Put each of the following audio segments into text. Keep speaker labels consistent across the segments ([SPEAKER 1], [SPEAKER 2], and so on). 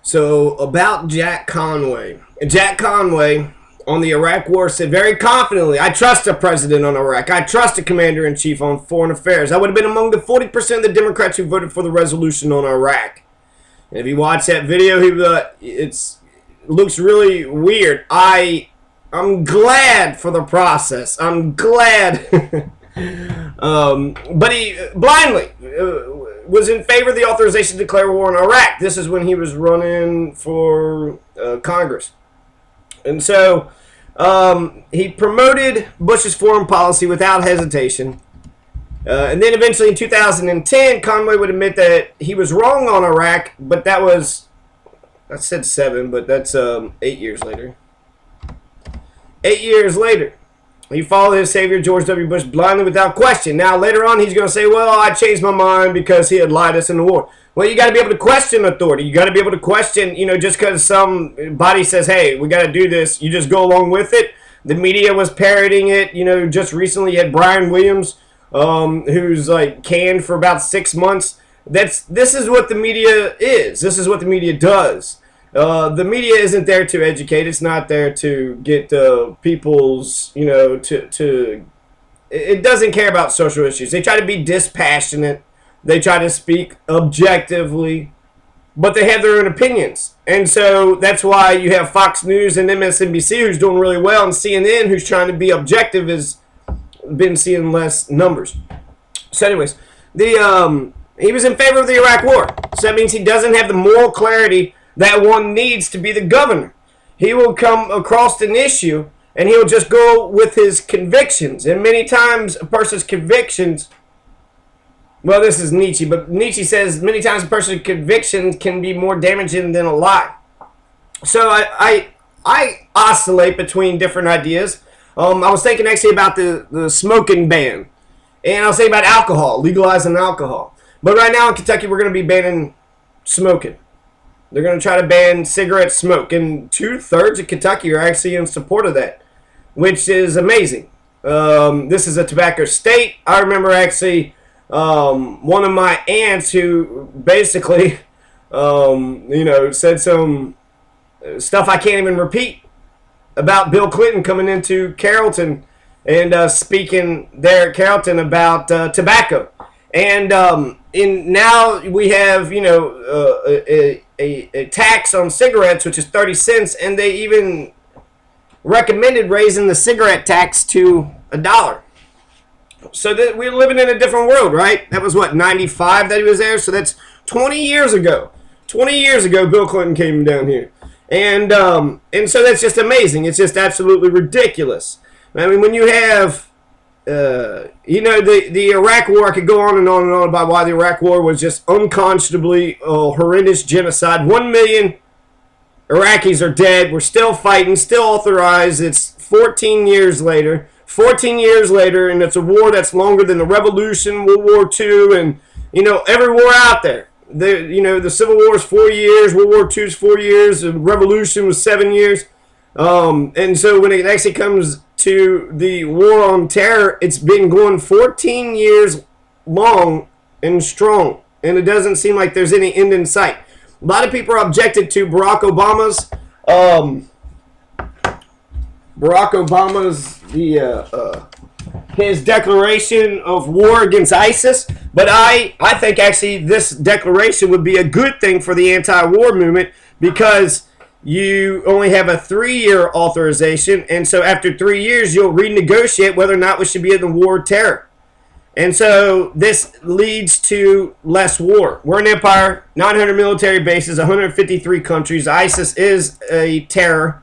[SPEAKER 1] So about Jack Conway. Jack Conway on the Iraq War said very confidently, I trust the president on Iraq. I trust the commander-in-chief on foreign affairs. I would have been among the 40% of the Democrats who voted for the resolution on Iraq. And if you watch that video, it looks really weird. I'm glad for the process. I'm glad. But he blindly was in favor of the authorization to declare war on Iraq. This is when he was running for Congress. And so he promoted Bush's foreign policy without hesitation. And then eventually in 2010, Conway would admit that he was wrong on Iraq, but that was, I said 7, but that's 8 years later. 8 years later, he followed his savior, George W. Bush, blindly without question. Now, later on, he's going to say, well, I changed my mind because he had lied us in the war. Well, you got to be able to question authority. You got to be able to question, just because somebody says, hey, we got to do this, you just go along with it. The media was parroting it. Just recently you had Brian Williams, who's like canned for about 6 months. This is what the media is. This is what the media does. The media isn't there to educate. It's not there to get people's, it doesn't care about social issues. They try to be dispassionate. They try to speak objectively, but they have their own opinions. And so that's why you have Fox News and MSNBC, who's doing really well, and CNN, who's trying to be objective, has been seeing less numbers. So anyways, he was in favor of the Iraq War. So that means he doesn't have the moral clarity that one needs to be the governor. He will come across an issue and he'll just go with his convictions. And many times a person's convictions, well, this is Nietzsche, but Nietzsche says many times a person's convictions can be more damaging than a lie. So I oscillate between different ideas. I was thinking actually about the smoking ban. And I was thinking about alcohol, legalizing alcohol. But right now in Kentucky, we're going to be banning smoking. They're going to try to ban cigarette smoke. And 2/3 of Kentucky are actually in support of that, which is amazing. This is a tobacco state. I remember actually one of my aunts who basically, said some stuff I can't even repeat about Bill Clinton coming into Carrollton and speaking there at Carrollton about tobacco. And now we have, a tax on cigarettes, which is 30 cents, and they even recommended raising the cigarette tax to $1. So that we're living in a different world, right? That was, 95 that he was there? So that's 20 years ago. 20 years ago, Bill Clinton came down here. And so that's just amazing. It's just absolutely ridiculous. I mean, when you have, the Iraq War, I could go on and on and on about why the Iraq War was just unconscionably horrendous genocide. 1 million Iraqis are dead. We're still fighting, still authorized. It's 14 years later. 14 years later, and it's a war that's longer than the Revolution, World War II, and, every war out there. The Civil War is 4 years, World War II is 4 years, the Revolution was 7 years. And so when it actually comes to the war on terror, it's been going 14 years long and strong, and it doesn't seem like there's any end in sight. A lot of people are objected to Barack Obama's his declaration of war against ISIS, but I think actually this declaration would be a good thing for the anti-war movement, because you only have a 3-year authorization, and so after 3 years you'll renegotiate whether or not we should be in the war of terror. And so this leads to less war. We're an empire, 900 military bases, 153 countries. ISIS is a terror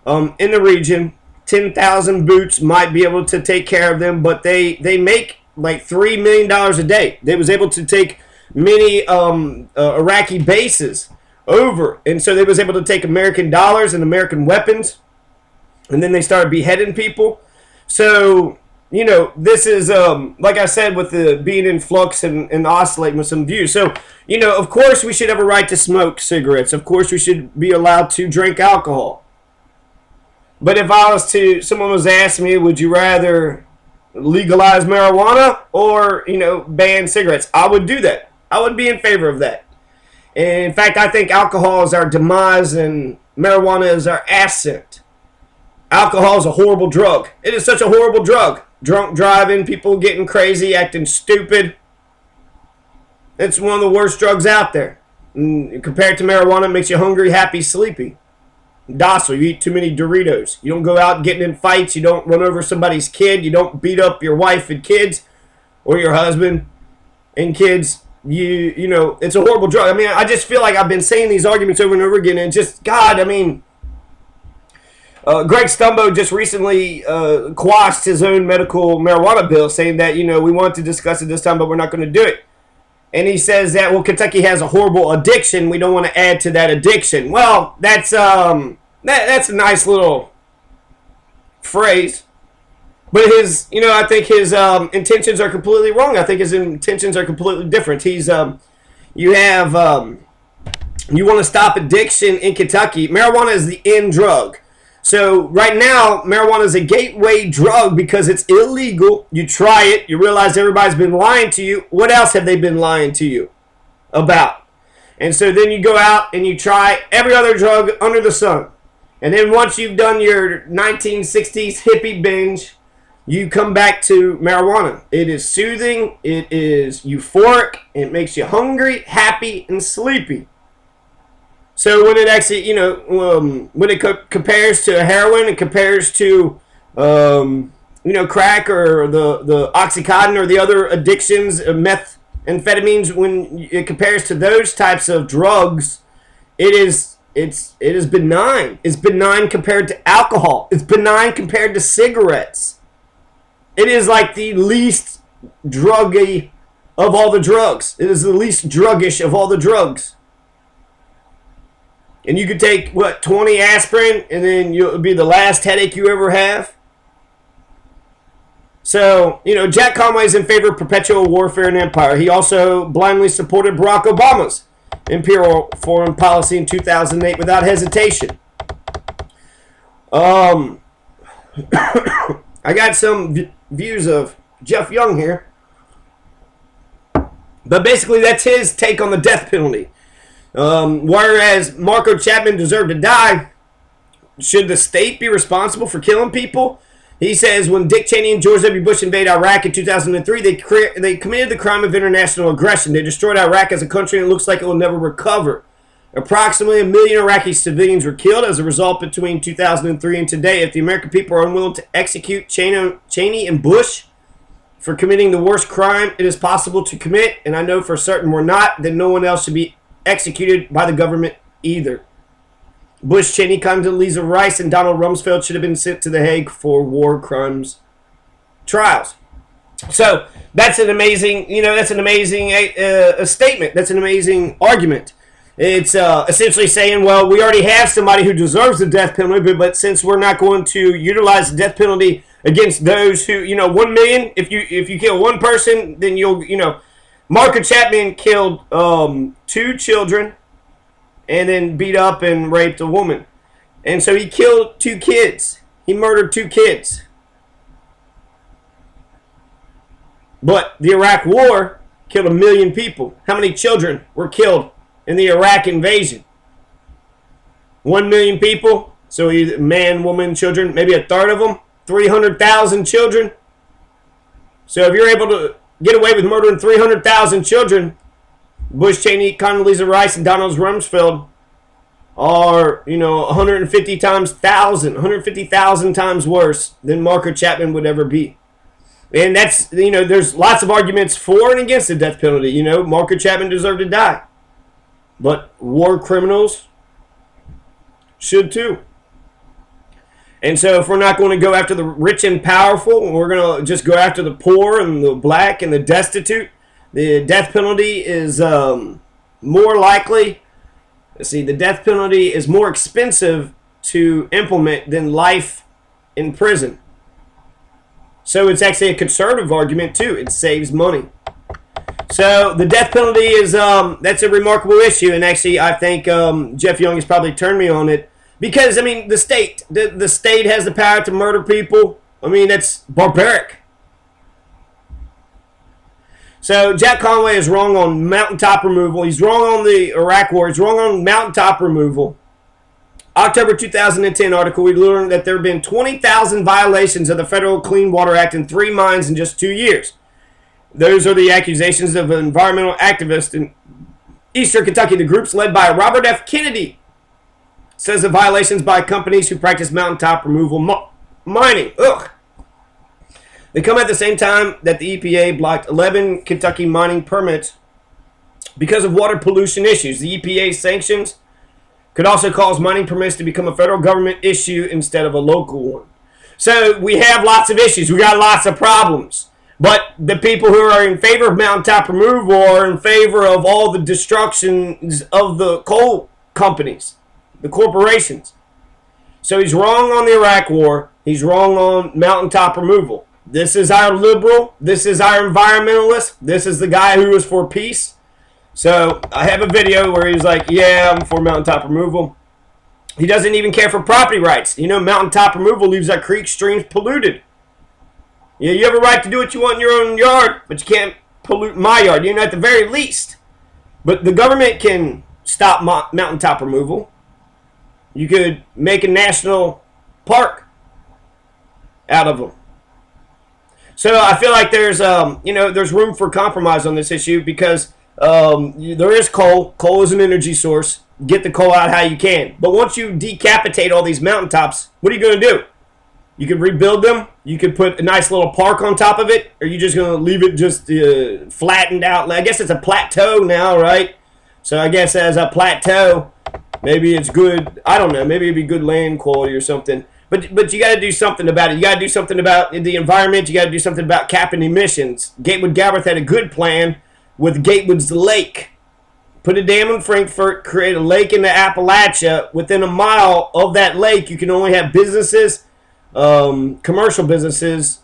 [SPEAKER 1] in the region. 10,000 boots might be able to take care of them, but they make like $3 million a day. They was able to take many Iraqi bases over, and so they was able to take American dollars and American weapons, and then they started beheading people. So this is like I said, with the being in flux and oscillating with some views. So of course we should have a right to smoke cigarettes. Of course we should be allowed to drink alcohol. But if someone was asking me, would you rather legalize marijuana or ban cigarettes, I would do that. I would be in favor of that. And in fact, I think alcohol is our demise and marijuana is our ascent. Alcohol is a horrible drug. It is such a horrible drug. Drunk driving, people getting crazy, acting stupid. It's one of the worst drugs out there. And compared to marijuana, it makes you hungry, happy, sleepy, docile. You eat too many Doritos. You don't go out getting in fights. You don't run over somebody's kid. You don't beat up your wife and kids or your husband and kids. You know, it's a horrible drug. I mean, I just feel like I've been saying these arguments over and over again, and just, God, I mean, Greg Stumbo just recently quashed his own medical marijuana bill, saying that, you know, we want to discuss it this time, but we're not going to do it. And he says that, well, Kentucky has a horrible addiction. We don't want to add to that addiction. Well, that's that's a nice little phrase. But his, you know, I think his intentions are completely wrong. I think his intentions are completely different. He's, you want to stop addiction in Kentucky. Marijuana is the end drug. So right now, marijuana is a gateway drug because it's illegal. You try it, you realize everybody's been lying to you. What else have they been lying to you about? And so then you go out and you try every other drug under the sun. And then once you've done your 1960s hippie binge, you come back to marijuana. It is soothing, it is euphoric, it makes you hungry, happy, and sleepy. So when it actually, you know, when it compares to heroin, it compares to, you know, crack or the Oxycontin or the other addictions, methamphetamines, when it compares to those types of drugs, it is benign. It's benign compared to alcohol. It's benign compared to cigarettes. It is like the least druggy of all the drugs. It is the least druggish of all the drugs. And you could take, 20 aspirin, and then it'll be the last headache you ever have. So, you know, Jack Conway's in favor of perpetual warfare and empire. He also blindly supported Barack Obama's imperial foreign policy in 2008 without hesitation. I got some views of Jeff Young here. But basically, that's his take on the death penalty. Whereas Marco Chapman deserved to die, should the state be responsible for killing people? He says when Dick Cheney and George W. Bush invaded Iraq in 2003, they committed the crime of international aggression. They destroyed Iraq as a country, and it looks like it will never recover. Approximately 1 million Iraqi civilians were killed as a result between 2003 and today. If the American people are unwilling to execute Cheney and Bush for committing the worst crime it is possible to commit, and I know for certain we're not, then no one else should be executed by the government either. Bush, Cheney, Condoleezza Rice, and Donald Rumsfeld should have been sent to The Hague for war crimes trials. So that's an amazing, statement. That's an amazing argument. It's essentially saying, well, we already have somebody who deserves the death penalty, but since we're not going to utilize the death penalty against those who, 1 million, if you kill one person, then you'll, Marco Chapman killed 2 children and then beat up and raped a woman. And so he killed 2 kids. He murdered 2 kids. But the Iraq War killed 1 million people. How many children were killed in the Iraq invasion? 1 million people. So either man, woman, children, maybe a third of them. 300,000 children. So if you're able to get away with murdering 300,000 children, Bush, Cheney, Condoleezza Rice, and Donald Rumsfeld are, 150,000 times worse than Marco Chapman would ever be. And that's, there's lots of arguments for and against the death penalty. Marco Chapman deserved to die. But war criminals should too. And so if we're not going to go after the rich and powerful, we're going to just go after the poor and the black and the destitute, the death penalty is more likely. The death penalty is more expensive to implement than life in prison. So it's actually a conservative argument too. It saves money. So the death penalty is that's a remarkable issue, and actually I think Jeff Young has probably turned me on it. Because, the state has the power to murder people. That's barbaric. So Jack Conway is wrong on mountaintop removal. He's wrong on the Iraq War. He's wrong on mountaintop removal. October 2010 article, we learned that there have been 20,000 violations of the Federal Clean Water Act in 3 mines in just 2 years. Those are the accusations of an environmental activist in Eastern Kentucky. The group's led by Robert F. Kennedy says the violations by companies who practice mountaintop removal mining. Ugh. They come at the same time that the EPA blocked 11 Kentucky mining permits because of water pollution issues. The EPA sanctions could also cause mining permits to become a federal government issue instead of a local one. So we have lots of issues. We got lots of problems. But the people who are in favor of mountaintop removal are in favor of all the destructions of the coal companies, the corporations. So he's wrong on the Iraq War. He's wrong on mountaintop removal. This is our liberal. This is our environmentalist. This is the guy who is for peace. So I have a video where he's like, yeah, I'm for mountaintop removal. He doesn't even care for property rights. You know, mountaintop removal leaves our creeks, streams polluted. Yeah, you have a right to do what you want in your own yard, but you can't pollute my yard. You know, at the very least. But the government can stop mountaintop removal. You could make a national park out of them. So I feel like there's, there's room for compromise on this issue because there is coal. Coal is an energy source. Get the coal out how you can. But once you decapitate all these mountaintops, what are you going to do? You could rebuild them. You could put a nice little park on top of it. Or are you just going to leave it just flattened out? I guess it's a plateau now, right? So I guess as a plateau, maybe it's good. I don't know. Maybe it'd be good land quality or something. But you got to do something about it. You got to do something about the environment. You got to do something about capping emissions. Gatewood Galbraith had a good plan with Gatewood's Lake. Put a dam in Frankfort, create a lake in the Appalachia. Within a mile of that lake, you can only have businesses, commercial businesses,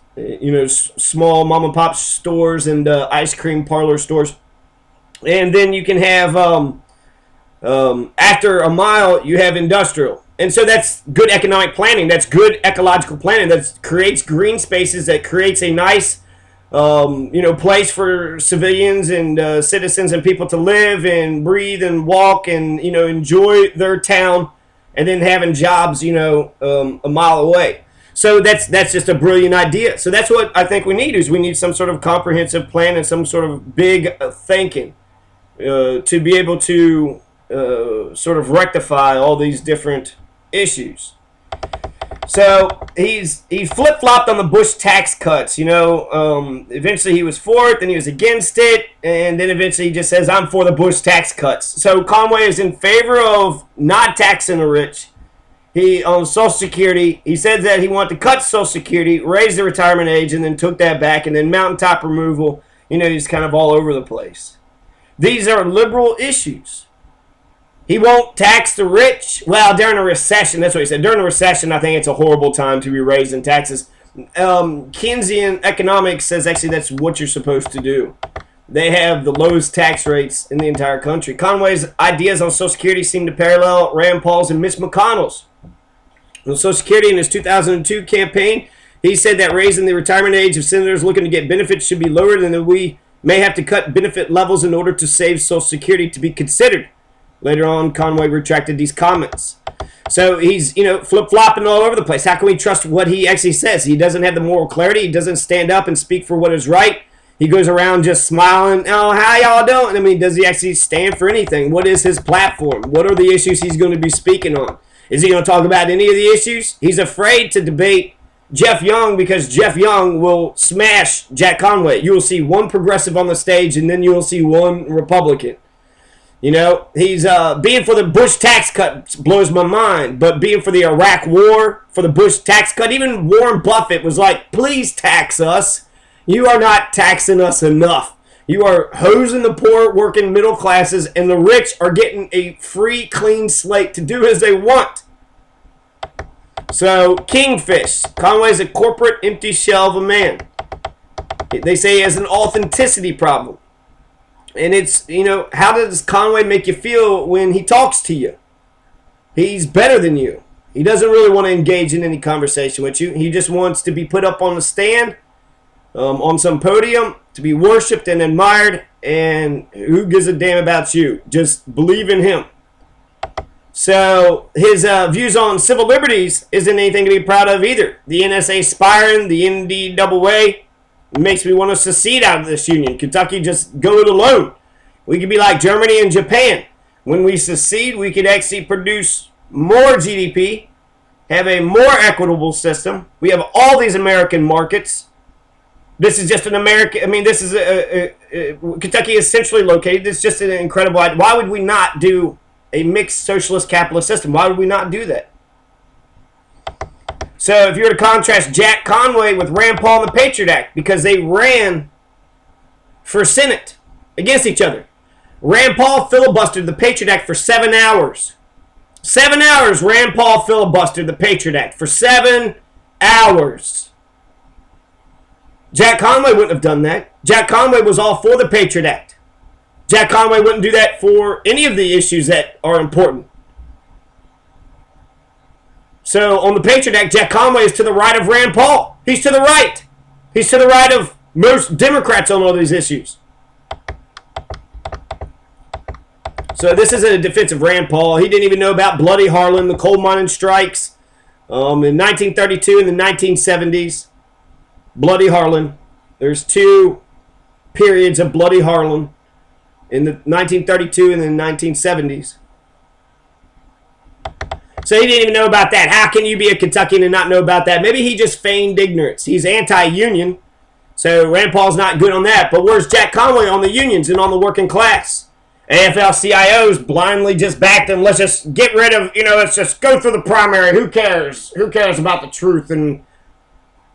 [SPEAKER 1] small mom and pop stores and ice cream parlor stores. And then you can have, after a mile, you have industrial. And so that's good economic planning. That's good ecological planning. That creates green spaces. That creates a nice, place for civilians and citizens and people to live and breathe and walk and, enjoy their town and then having jobs, a mile away. So that's just a brilliant idea. So that's what I think we need is we need some sort of comprehensive plan and some sort of big thinking to be able to sort of rectify all these different issues. So he flip-flopped on the Bush tax cuts. Eventually he was for it, then he was against it, and then eventually he just says, I'm for the Bush tax cuts. So Conway is in favor of not taxing the rich. He on Social Security, he said that he wanted to cut Social Security, raise the retirement age, and then took that back, and then mountaintop removal. He's kind of all over the place. These are liberal issues. He won't tax the rich. Well, during a recession, that's what he said. During a recession, I think it's a horrible time to be raising taxes. Keynesian economics says actually that's what you're supposed to do. They have the lowest tax rates in the entire country. Conway's ideas on Social Security seem to parallel Rand Paul's and Mitch McConnell's. On Social Security in his 2002 campaign, he said that raising the retirement age of senators looking to get benefits should be lowered and that we may have to cut benefit levels in order to save Social Security to be considered. Later on, Conway retracted these comments. So he's, flip-flopping all over the place. How can we trust what he actually says? He doesn't have the moral clarity. He doesn't stand up and speak for what is right. He goes around just smiling. Oh, how y'all doing? I mean, does he actually stand for anything? What is his platform? What are the issues he's going to be speaking on? Is he going to talk about any of the issues? He's afraid to debate Jeff Young because Jeff Young will smash Jack Conway. You will see one progressive on the stage and then you will see one Republican. He's being for the Bush tax cut blows my mind, but being for the Iraq war, for the Bush tax cut, even Warren Buffett was like, please tax us. You are not taxing us enough. You are hosing the poor working middle classes, and the rich are getting a free, clean slate to do as they want. So, Kingfish. Conway's a corporate empty shell of a man. They say he has an authenticity problem. And it's, how does Conway make you feel when he talks to you? He's better than you. He doesn't really want to engage in any conversation with you. He just wants to be put up on the stand, on some podium, to be worshipped and admired, and who gives a damn about you? Just believe in him. So his views on civil liberties isn't anything to be proud of either. The NSA spying, the NDAA makes me want to secede out of this union. Kentucky, just go it alone. We could be like Germany and Japan. When we secede, we could actually produce more GDP, have a more equitable system. We have all these American markets. This is just an American, I mean, this is Kentucky is centrally located. It's just an incredible idea. Why would we not do a mixed socialist capitalist system? Why would we not do that? So if you were to contrast Jack Conway with Rand Paul and the Patriot Act, because they ran for Senate against each other. Rand Paul filibustered the Patriot Act for 7 hours. 7 hours Rand Paul filibustered the Patriot Act for 7 hours. Jack Conway wouldn't have done that. Jack Conway was all for the Patriot Act. Jack Conway wouldn't do that for any of the issues that are important. So on the Patriot Act, Jack Conway is to the right of Rand Paul. He's to the right. He's to the right of most Democrats on all these issues. So this isn't a defense of Rand Paul. He didn't even know about Bloody Harlan, the coal mining strikes in 1932 and the 1970s. Bloody Harlan. There's two periods of Bloody Harlan in the 1932 and the 1970s. So he didn't even know about that. How can you be a Kentuckian and not know about that? Maybe he just feigned ignorance. He's anti-union, so Rand Paul's not good on that. But where's Jack Conway on the unions and on the working class? AFL-CIOs blindly just backed them. Let's just get rid of, let's just go through the primary. Who cares? Who cares about the truth? And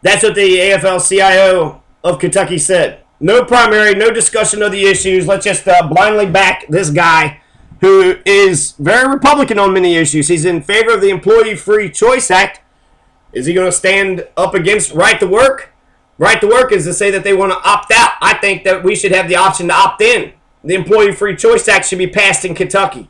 [SPEAKER 1] that's what the AFL-CIO of Kentucky said. No primary, no discussion of the issues. Let's just blindly back this guy who is very Republican on many issues. He's in favor of the Employee Free Choice Act. Is he going to stand up against right to work? Right to work is to say that they want to opt out. I think that we should have the option to opt in. The Employee Free Choice Act should be passed in Kentucky.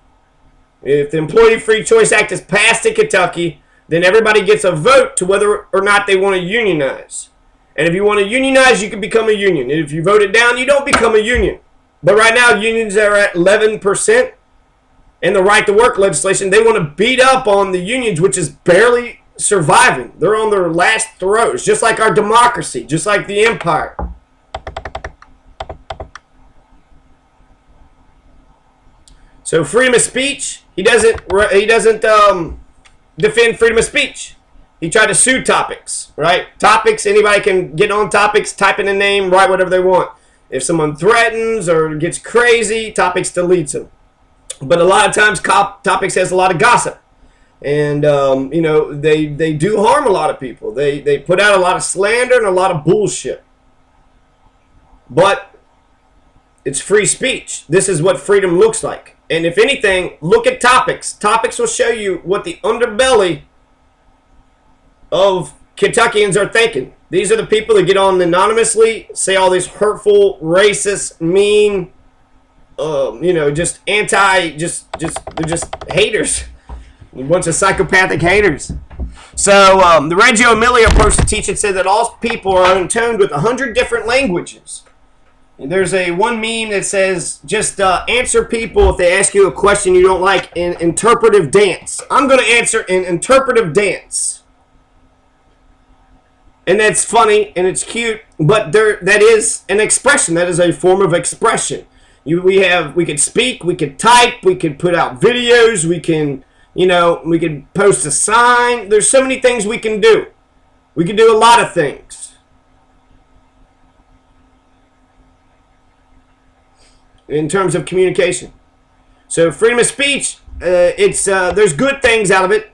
[SPEAKER 1] If the Employee Free Choice Act is passed in Kentucky, then everybody gets a vote to whether or not they want to unionize. And if you want to unionize, you can become a union. And if you vote it down, you don't become a union. But right now, unions are at 11%. And the right to work legislation, they want to beat up on the unions, which is barely surviving. They're on their last throes, just like our democracy, just like the empire. So freedom of speech, he doesn't defend freedom of speech. He tried to sue Topics, right? Topics, anybody can get on Topics, type in a name, write whatever they want. If someone threatens or gets crazy, Topics deletes them. But a lot of times, Topics has a lot of gossip. And, they do harm a lot of people. They put out a lot of slander and a lot of bullshit. But it's free speech. This is what freedom looks like. And if anything, look at Topics. Topics will show you what the underbelly of Kentuckians are thinking. These are the people that get on anonymously, say all these hurtful, racist, mean, just they're just haters. A bunch of psychopathic haters. So the Reggio Emilia approach to teaching said that all people are intoned with 100 different languages. And there's one meme that says, just answer people if they ask you a question you don't like in interpretive dance. I'm going to answer in interpretive dance. And that's funny and it's cute, but that is an expression. That is a form of expression. We could speak, we could type, we could put out videos, we can post a sign. There's so many things we can do. We can do a lot of things. In terms of communication. So freedom of speech, there's good things out of it.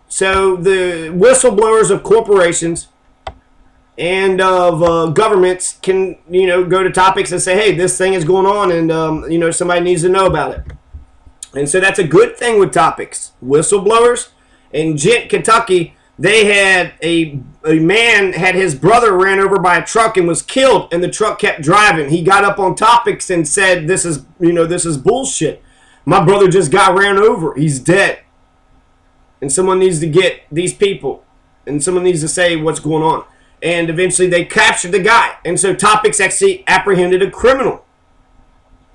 [SPEAKER 1] So the whistleblowers of corporations and of governments can, go to Topics and say, hey, this thing is going on and, somebody needs to know about it. And so that's a good thing with Topics. Whistleblowers. In Gent, Kentucky, they had a man had his brother ran over by a truck and was killed, and the truck kept driving. He got up on Topics and said, this is bullshit. My brother just got ran over. He's dead. And someone needs to get these people, and someone needs to say what's going on. And eventually they captured the guy. And so Topics actually apprehended a criminal.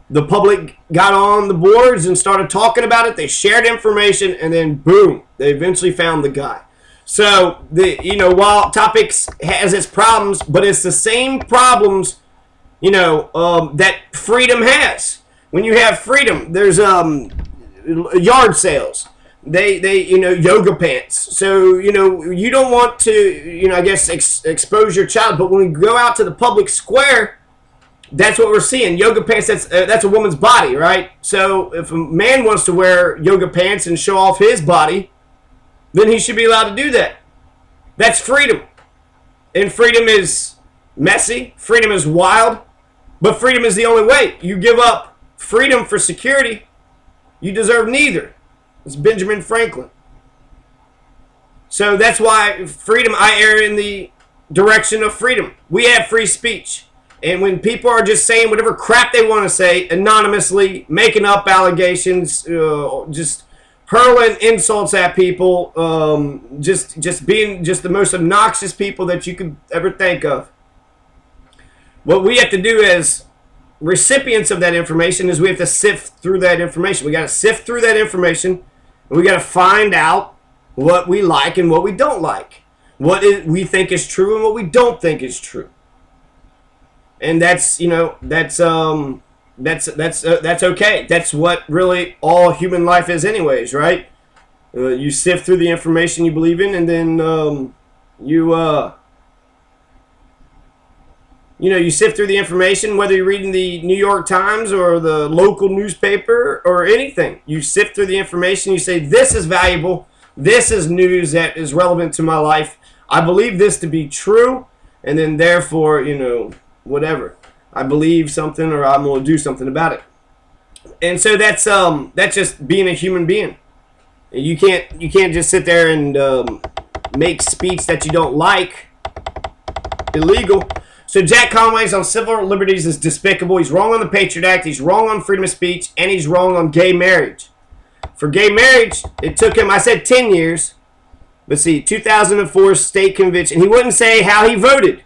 [SPEAKER 1] The public got on the boards and started talking about it. They shared information, and then boom, they eventually found the guy. So while Topics has its problems, but it's the same problems, that freedom has. When you have freedom, there's yard sales. They yoga pants. So you don't want to I guess expose your child, but when we go out to the public square, that's what we're seeing. Yoga pants, that's a woman's body, right? So if a man wants to wear yoga pants and show off his body, then he should be allowed to do that. That's freedom. And freedom is messy. Freedom is wild. But freedom is the only way. You give up freedom for security, you deserve neither. It's Benjamin Franklin. So that's why freedom, I err in the direction of freedom. We have free speech. And when people are just saying whatever crap they want to say, anonymously, making up allegations, just hurling insults at people, just being just the most obnoxious people that you could ever think of. What we have to do as recipients of that information is we have to sift through that information. We got to sift through that information, and we got to find out what we like and what we don't like, what we think is true and what we don't think is true. And that's okay. That's what really all human life is, anyways, right? You sift through the information you believe in, and then you sift through the information, whether you're reading the New York Times or the local newspaper or anything. You sift through the information. You say, this is valuable. This is news that is relevant to my life. I believe this to be true, and then therefore, whatever. I believe something, or I'm going to do something about it. And so that's just being a human being. You can't just sit there and make speech that you don't like illegal. So Jack Conway's on civil liberties is despicable. He's wrong on the Patriot Act. He's wrong on freedom of speech, and he's wrong on gay marriage. For gay marriage, it took him, I said 10 years. But see, 2004 state convention. He wouldn't say how he voted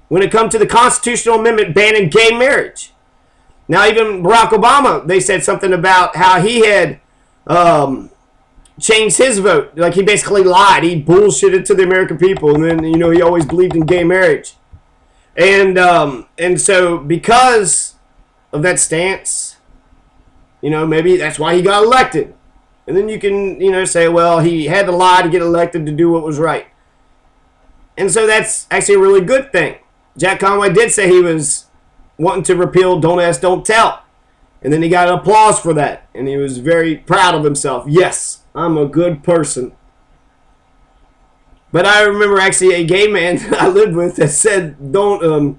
[SPEAKER 1] when it comes to the constitutional amendment banning gay marriage. Now, even Barack Obama, they said something about how he had changed his vote. Like, he basically lied. He bullshitted to the American people. And then, he always believed in gay marriage. And so because of that stance, maybe that's why he got elected. And then you can, say, well, he had to lie to get elected to do what was right. And so that's actually a really good thing. Jack Conway did say he was wanting to repeal Don't Ask, Don't Tell. And then he got applause for that. And he was very proud of himself. Yes, I'm a good person. But I remember actually a gay man I lived with that said, don't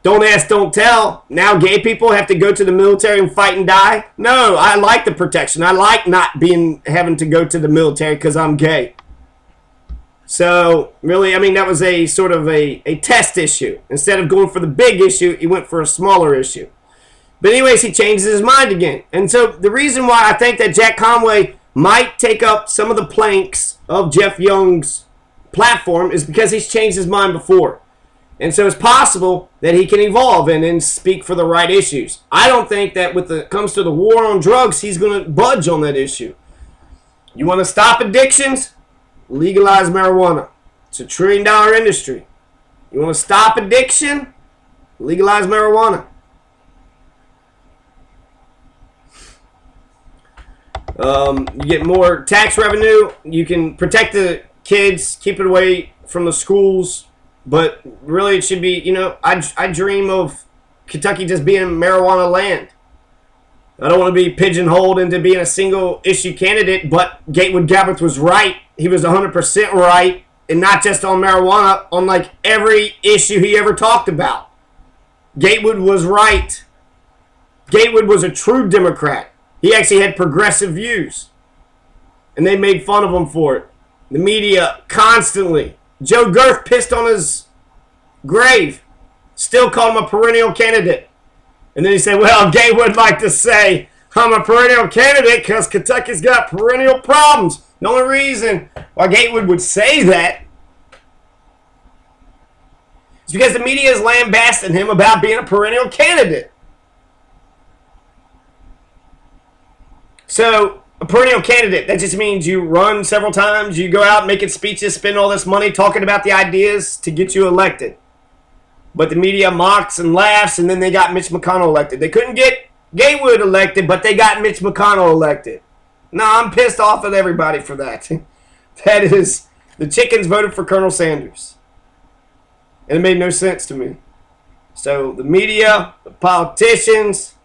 [SPEAKER 1] ask, don't tell. Now gay people have to go to the military and fight and die. No, I like the protection. I like not having to go to the military because I'm gay. So, really, that was a sort of a test issue. Instead of going for the big issue, he went for a smaller issue. But anyways, he changes his mind again. And so the reason why I think that Jack Conway might take up some of the planks of Jeff Young's platform is because he's changed his mind before. And so it's possible that he can evolve and then speak for the right issues. I don't think that when it comes to the war on drugs, he's going to budge on that issue. You want to stop addictions? Legalize marijuana. It's $1 trillion industry. You want to stop addiction? Legalize marijuana. You get more tax revenue. You can protect the kids, keep it away from the schools. But really it should be, I dream of Kentucky just being marijuana land. I don't want to be pigeonholed into being a single issue candidate, but Gatewood Galbraith was right. He was 100% right, and not just on marijuana, on like every issue he ever talked about. Gatewood was right. Gatewood was a true Democrat. He actually had progressive views, and they made fun of him for it. The media constantly. Joe Girth pissed on his grave, still called him a perennial candidate. And then he said, well, Gatewood like to say, I'm a perennial candidate because Kentucky's got perennial problems. The only reason why Gatewood would say that It's because the media is lambasting him about being a perennial candidate. So, a perennial candidate, that just means you run several times, you go out making speeches, spend all this money talking about the ideas to get you elected. But the media mocks and laughs, and then they got Mitch McConnell elected. They couldn't get Gatewood elected, but they got Mitch McConnell elected. No, I'm pissed off at everybody for that. That is, the chickens voted for Colonel Sanders. And it made no sense to me. So, the media, the politicians,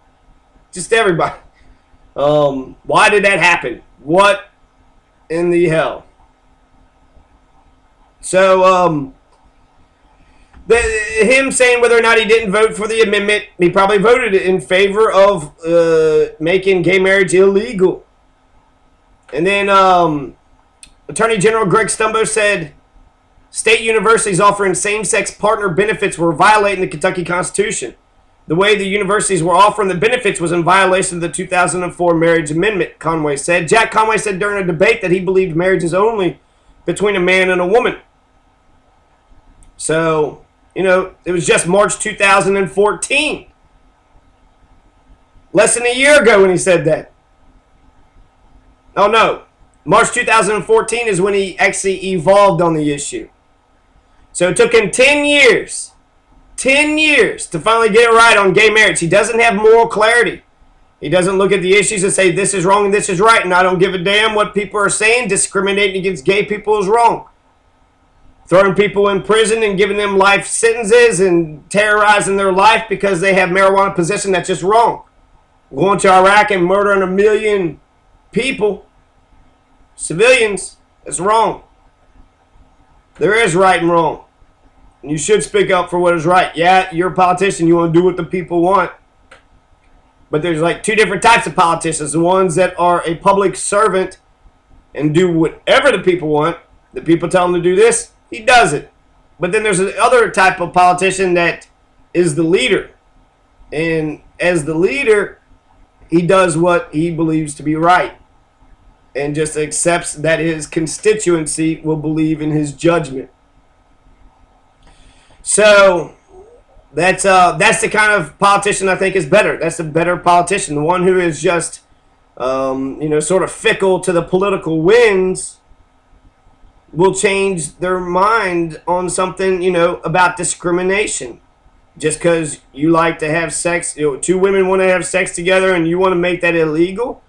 [SPEAKER 1] just everybody. Why did that happen? What in the hell? So, him saying whether or not he didn't vote for the amendment, he probably voted in favor of making gay marriage illegal. And then Attorney General Greg Stumbo said state universities offering same-sex partner benefits were violating the Kentucky Constitution. The way the universities were offering the benefits was in violation of the 2004 Marriage Amendment, Conway said. Jack Conway said during a debate that he believed marriage is only between a man and a woman. So, it was just March 2014. Less than a year ago when he said that. Oh, no. March 2014 is when he actually evolved on the issue. So it took him 10 years. 10 years to finally get it right on gay marriage. He doesn't have moral clarity. He doesn't look at the issues and say this is wrong and this is right, and I don't give a damn what people are saying. Discriminating against gay people is wrong. Throwing people in prison and giving them life sentences and terrorizing their life because they have marijuana possession, that's just wrong. Going to Iraq and murdering 1 million people, civilians, that's wrong. There is right and wrong. And you should speak up for what is right. Yeah, you're a politician. You want to do what the people want. But there's like two different types of politicians. The ones that are a public servant and do whatever the people want. The people tell him to do this, he does it. But then there's another type of politician that is the leader. And as the leader, he does what he believes to be right. And just accepts that his constituency will believe in his judgment. So that's the kind of politician I think is better. That's the better politician. The one who is just, sort of fickle to the political winds will change their mind on something, about discrimination. Just because you like to have sex, two women want to have sex together and you want to make that illegal?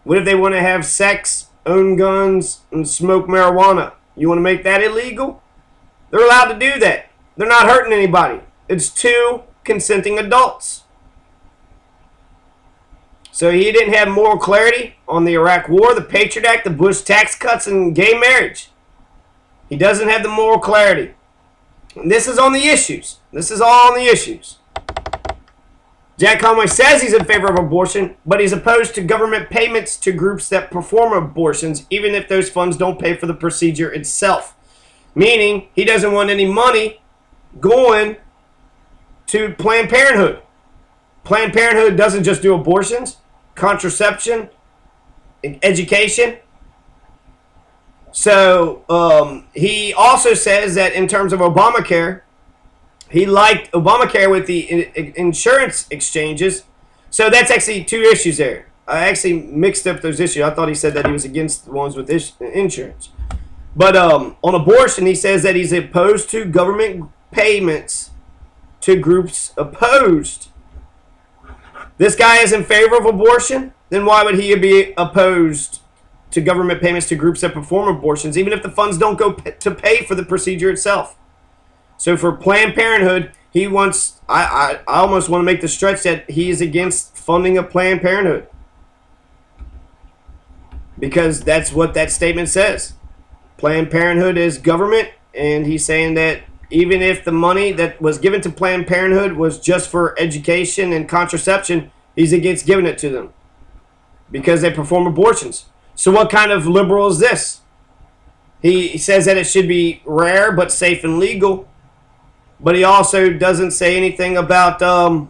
[SPEAKER 1] What if they want to have sex, own guns, and smoke marijuana? You want to make that illegal? They're allowed to do that. They're not hurting anybody. It's two consenting adults. So he didn't have moral clarity on the Iraq War, the Patriot Act, the Bush tax cuts, and gay marriage. He doesn't have the moral clarity. And this is on the issues. This is all on the issues. Jack Conway says he's in favor of abortion, but he's opposed to government payments to groups that perform abortions, even if those funds don't pay for the procedure itself. Meaning, he doesn't want any money going to Planned Parenthood. Planned Parenthood doesn't just do abortions, contraception, education. So he also says that in terms of Obamacare, he liked Obamacare with the insurance exchanges. So that's actually two issues there. I actually mixed up those issues. I thought he said that he was against the ones with insurance. But on abortion, he says that he's opposed to government payments to groups opposed. This guy is in favor of abortion, then why would he be opposed to government payments to groups that perform abortions, even if the funds don't go to pay for the procedure itself? So for Planned Parenthood, he wants, I almost want to make the stretch that he is against funding of Planned Parenthood. Because that's what that statement says. Planned Parenthood is government, and he's saying that even if the money that was given to Planned Parenthood was just for education and contraception, he's against giving it to them because they perform abortions. So what kind of liberal is this? He says that it should be rare but safe and legal, but he also doesn't say anything about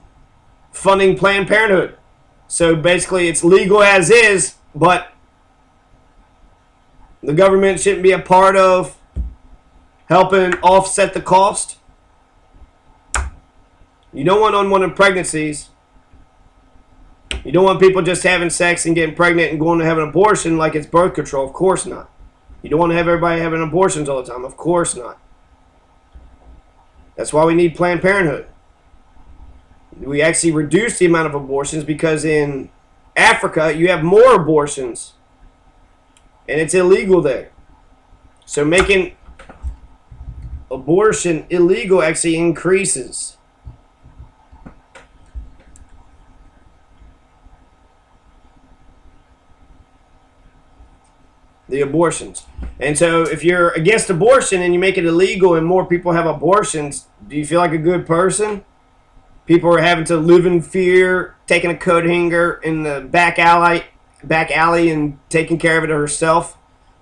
[SPEAKER 1] funding Planned Parenthood. So basically it's legal as is, but the government shouldn't be a part of helping offset the cost. You don't want unwanted pregnancies. You don't want people just having sex and getting pregnant and going to have an abortion like it's birth control. Of course not. You don't want to have everybody having abortions all the time. Of course not. That's why we need Planned Parenthood. We actually reduce the amount of abortions because in Africa you have more abortions and it's illegal there. So making abortion illegal actually increases the abortions. And so if you're against abortion and you make it illegal and more people have abortions, do you feel like a good person? People are having to live in fear, taking a coat hanger in the back alley and taking care of it herself.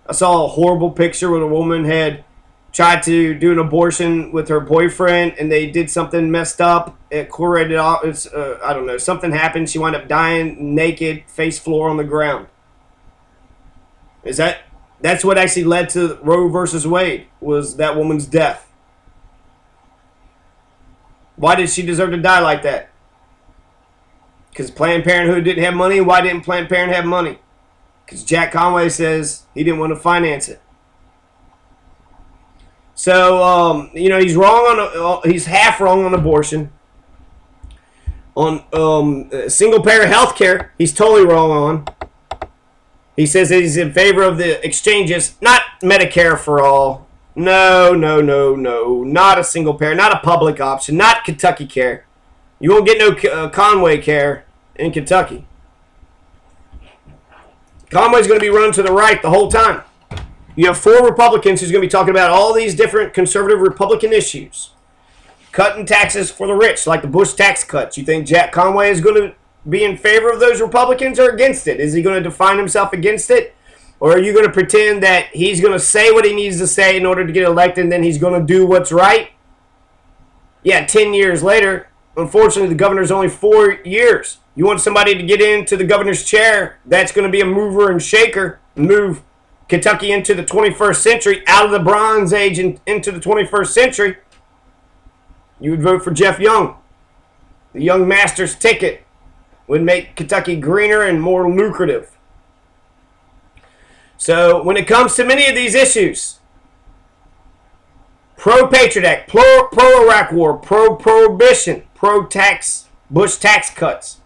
[SPEAKER 1] I saw a horrible picture where a woman had tried to do an abortion with her boyfriend and they did something messed up. It correlated off. I don't know. Something happened. She wound up dying naked, face floor on the ground. That's what actually led to Roe versus Wade, was that woman's death. Why did she deserve to die like that? Because Planned Parenthood didn't have money. Why didn't Planned Parenthood have money? Because Jack Conway says he didn't want to finance it. So he's wrong he's half wrong on abortion. On single payer health care, he's totally wrong on. He says that he's in favor of the exchanges, not Medicare for all. No. Not a single payer, not a public option, not Kentucky Care. You won't get no Conway Care in Kentucky. Conway's going to be run to the right the whole time. You have 4 Republicans who's going to be talking about all these different conservative Republican issues. Cutting taxes for the rich, like the Bush tax cuts. You think Jack Conway is going to be in favor of those Republicans or against it? Is he going to define himself against it? Or are you going to pretend that he's going to say what he needs to say in order to get elected and then he's going to do what's right? Yeah, 10 years later, unfortunately, the governor's only 4 years. You want somebody to get into the governor's chair that's going to be a mover and shaker, move Kentucky into the 21st century, out of the Bronze Age and into the 21st century, you would vote for Jeff Young. The Young Master's ticket would make Kentucky greener and more lucrative. So when it comes to many of these issues, pro-Patriot Act, pro-Iraq War, pro-Prohibition, pro-tax, Bush tax cuts,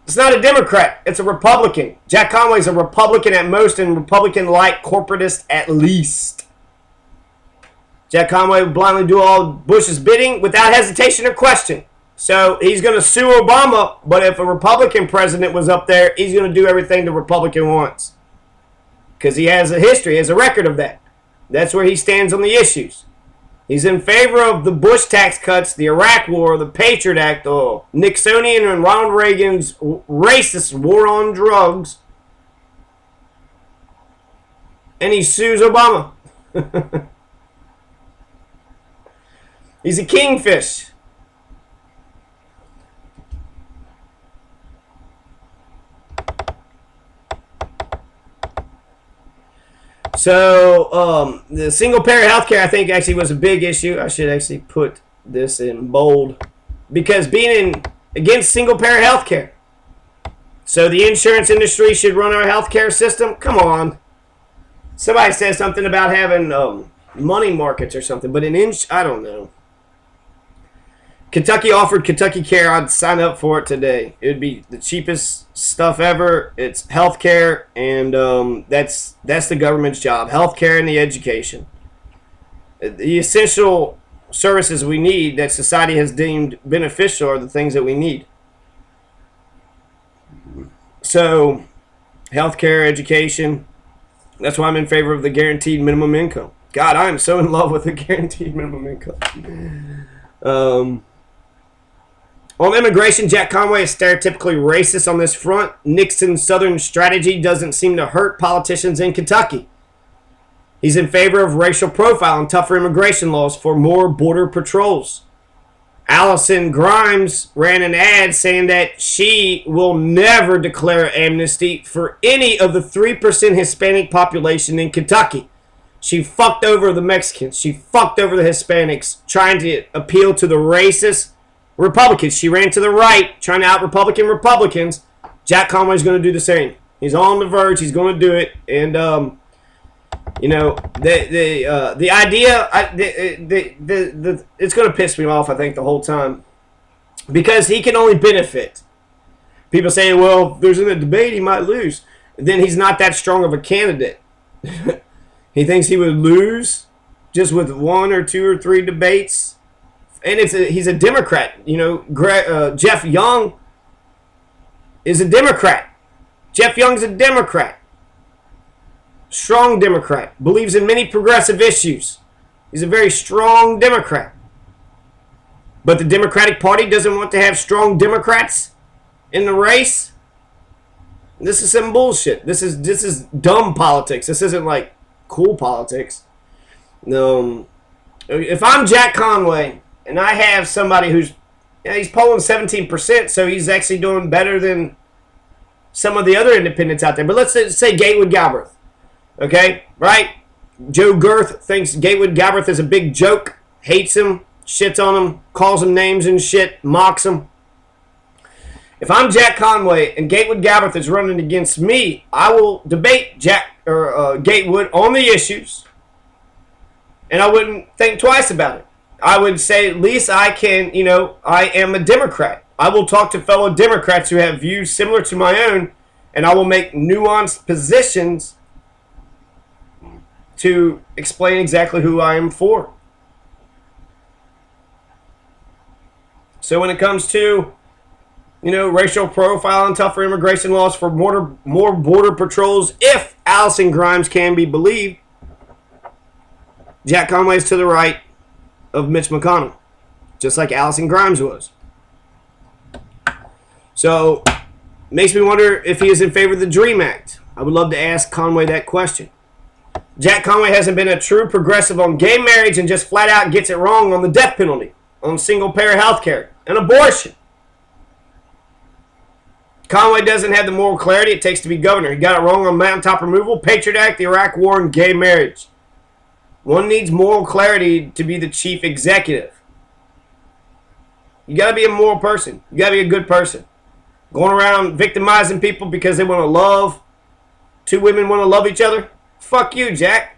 [SPEAKER 1] it's not a Democrat, it's a Republican. Jack Conway's a Republican at most and Republican-like corporatist at least. Jack Conway would blindly do all Bush's bidding without hesitation or question. So he's going to sue Obama, but if a Republican president was up there, he's going to do everything the Republican wants. Because he has a history, he has a record of that. That's where he stands on the issues. He's in favor of the Bush tax cuts, the Iraq War, the Patriot Act, the Nixonian and Ronald Reagan's racist war on drugs. And he sues Obama. He's a kingfish. So, the single-payer healthcare, I think, actually was a big issue. I should actually put this in bold. Because being against single-payer healthcare. So, the insurance industry should run our healthcare system? Come on. Somebody said something about having money markets or something. But I don't know. Kentucky offered Kentucky Care. I'd sign up for it today. It would be the cheapest stuff ever. It's healthcare, and that's the government's job. Healthcare and the education. The essential services we need that society has deemed beneficial are the things that we need. So, healthcare, education. That's why I'm in favor of the guaranteed minimum income. God, I am so in love with the guaranteed minimum income. On immigration, Jack Conway is stereotypically racist on this front. Nixon's Southern strategy doesn't seem to hurt politicians in Kentucky. He's in favor of racial profile and tougher immigration laws for more border patrols. Allison Grimes ran an ad saying that she will never declare amnesty for any of the 3% Hispanic population in Kentucky. She fucked over the Mexicans. She fucked over the Hispanics, trying to appeal to the racist, Republicans. She ran to the right, trying to out-Republican Republicans. Jack Conway's going to do the same. He's on the verge. He's going to do it. And, the idea, it's going to piss me off, I think, the whole time. Because he can only benefit. People say, well, if there's a debate, he might lose. Then he's not that strong of a candidate. He thinks he would lose just with 1 or 2 or 3 debates. And he's a Democrat. Jeff Young is a Democrat. Jeff Young's a Democrat. Strong Democrat. Believes in many progressive issues. He's a very strong Democrat. But the Democratic Party doesn't want to have strong Democrats in the race. This is some bullshit. This is dumb politics. This isn't like cool politics. No. If I'm Jack Conway and I have somebody who's he's polling 17%, so he's actually doing better than some of the other independents out there. But let's say Gatewood Galbraith. Okay? Right? Joe Girth thinks Gatewood Galbraith is a big joke, hates him, shits on him, calls him names and shit, mocks him. If I'm Jack Conway and Gatewood Galbraith is running against me, I will debate Gatewood on the issues, and I wouldn't think twice about it. I would say at least I can, I am a Democrat. I will talk to fellow Democrats who have views similar to my own, and I will make nuanced positions to explain exactly who I am for. So when it comes to racial profiling, tougher immigration laws for more border patrols, if Allison Grimes can be believed, Jack Conway is to the right of Mitch McConnell, just like Allison Grimes was. So, makes me wonder if he is in favor of the DREAM Act. I would love to ask Conway that question. Jack Conway hasn't been a true progressive on gay marriage and just flat out gets it wrong on the death penalty, on single-payer health care, and abortion. Conway doesn't have the moral clarity it takes to be governor. He got it wrong on mountaintop removal, Patriot Act, the Iraq War, and gay marriage. One needs moral clarity to be the chief executive. You got to be a moral person. You got to be a good person. Going around victimizing people because they want to love. 2 women want to love each other. Fuck you, Jack.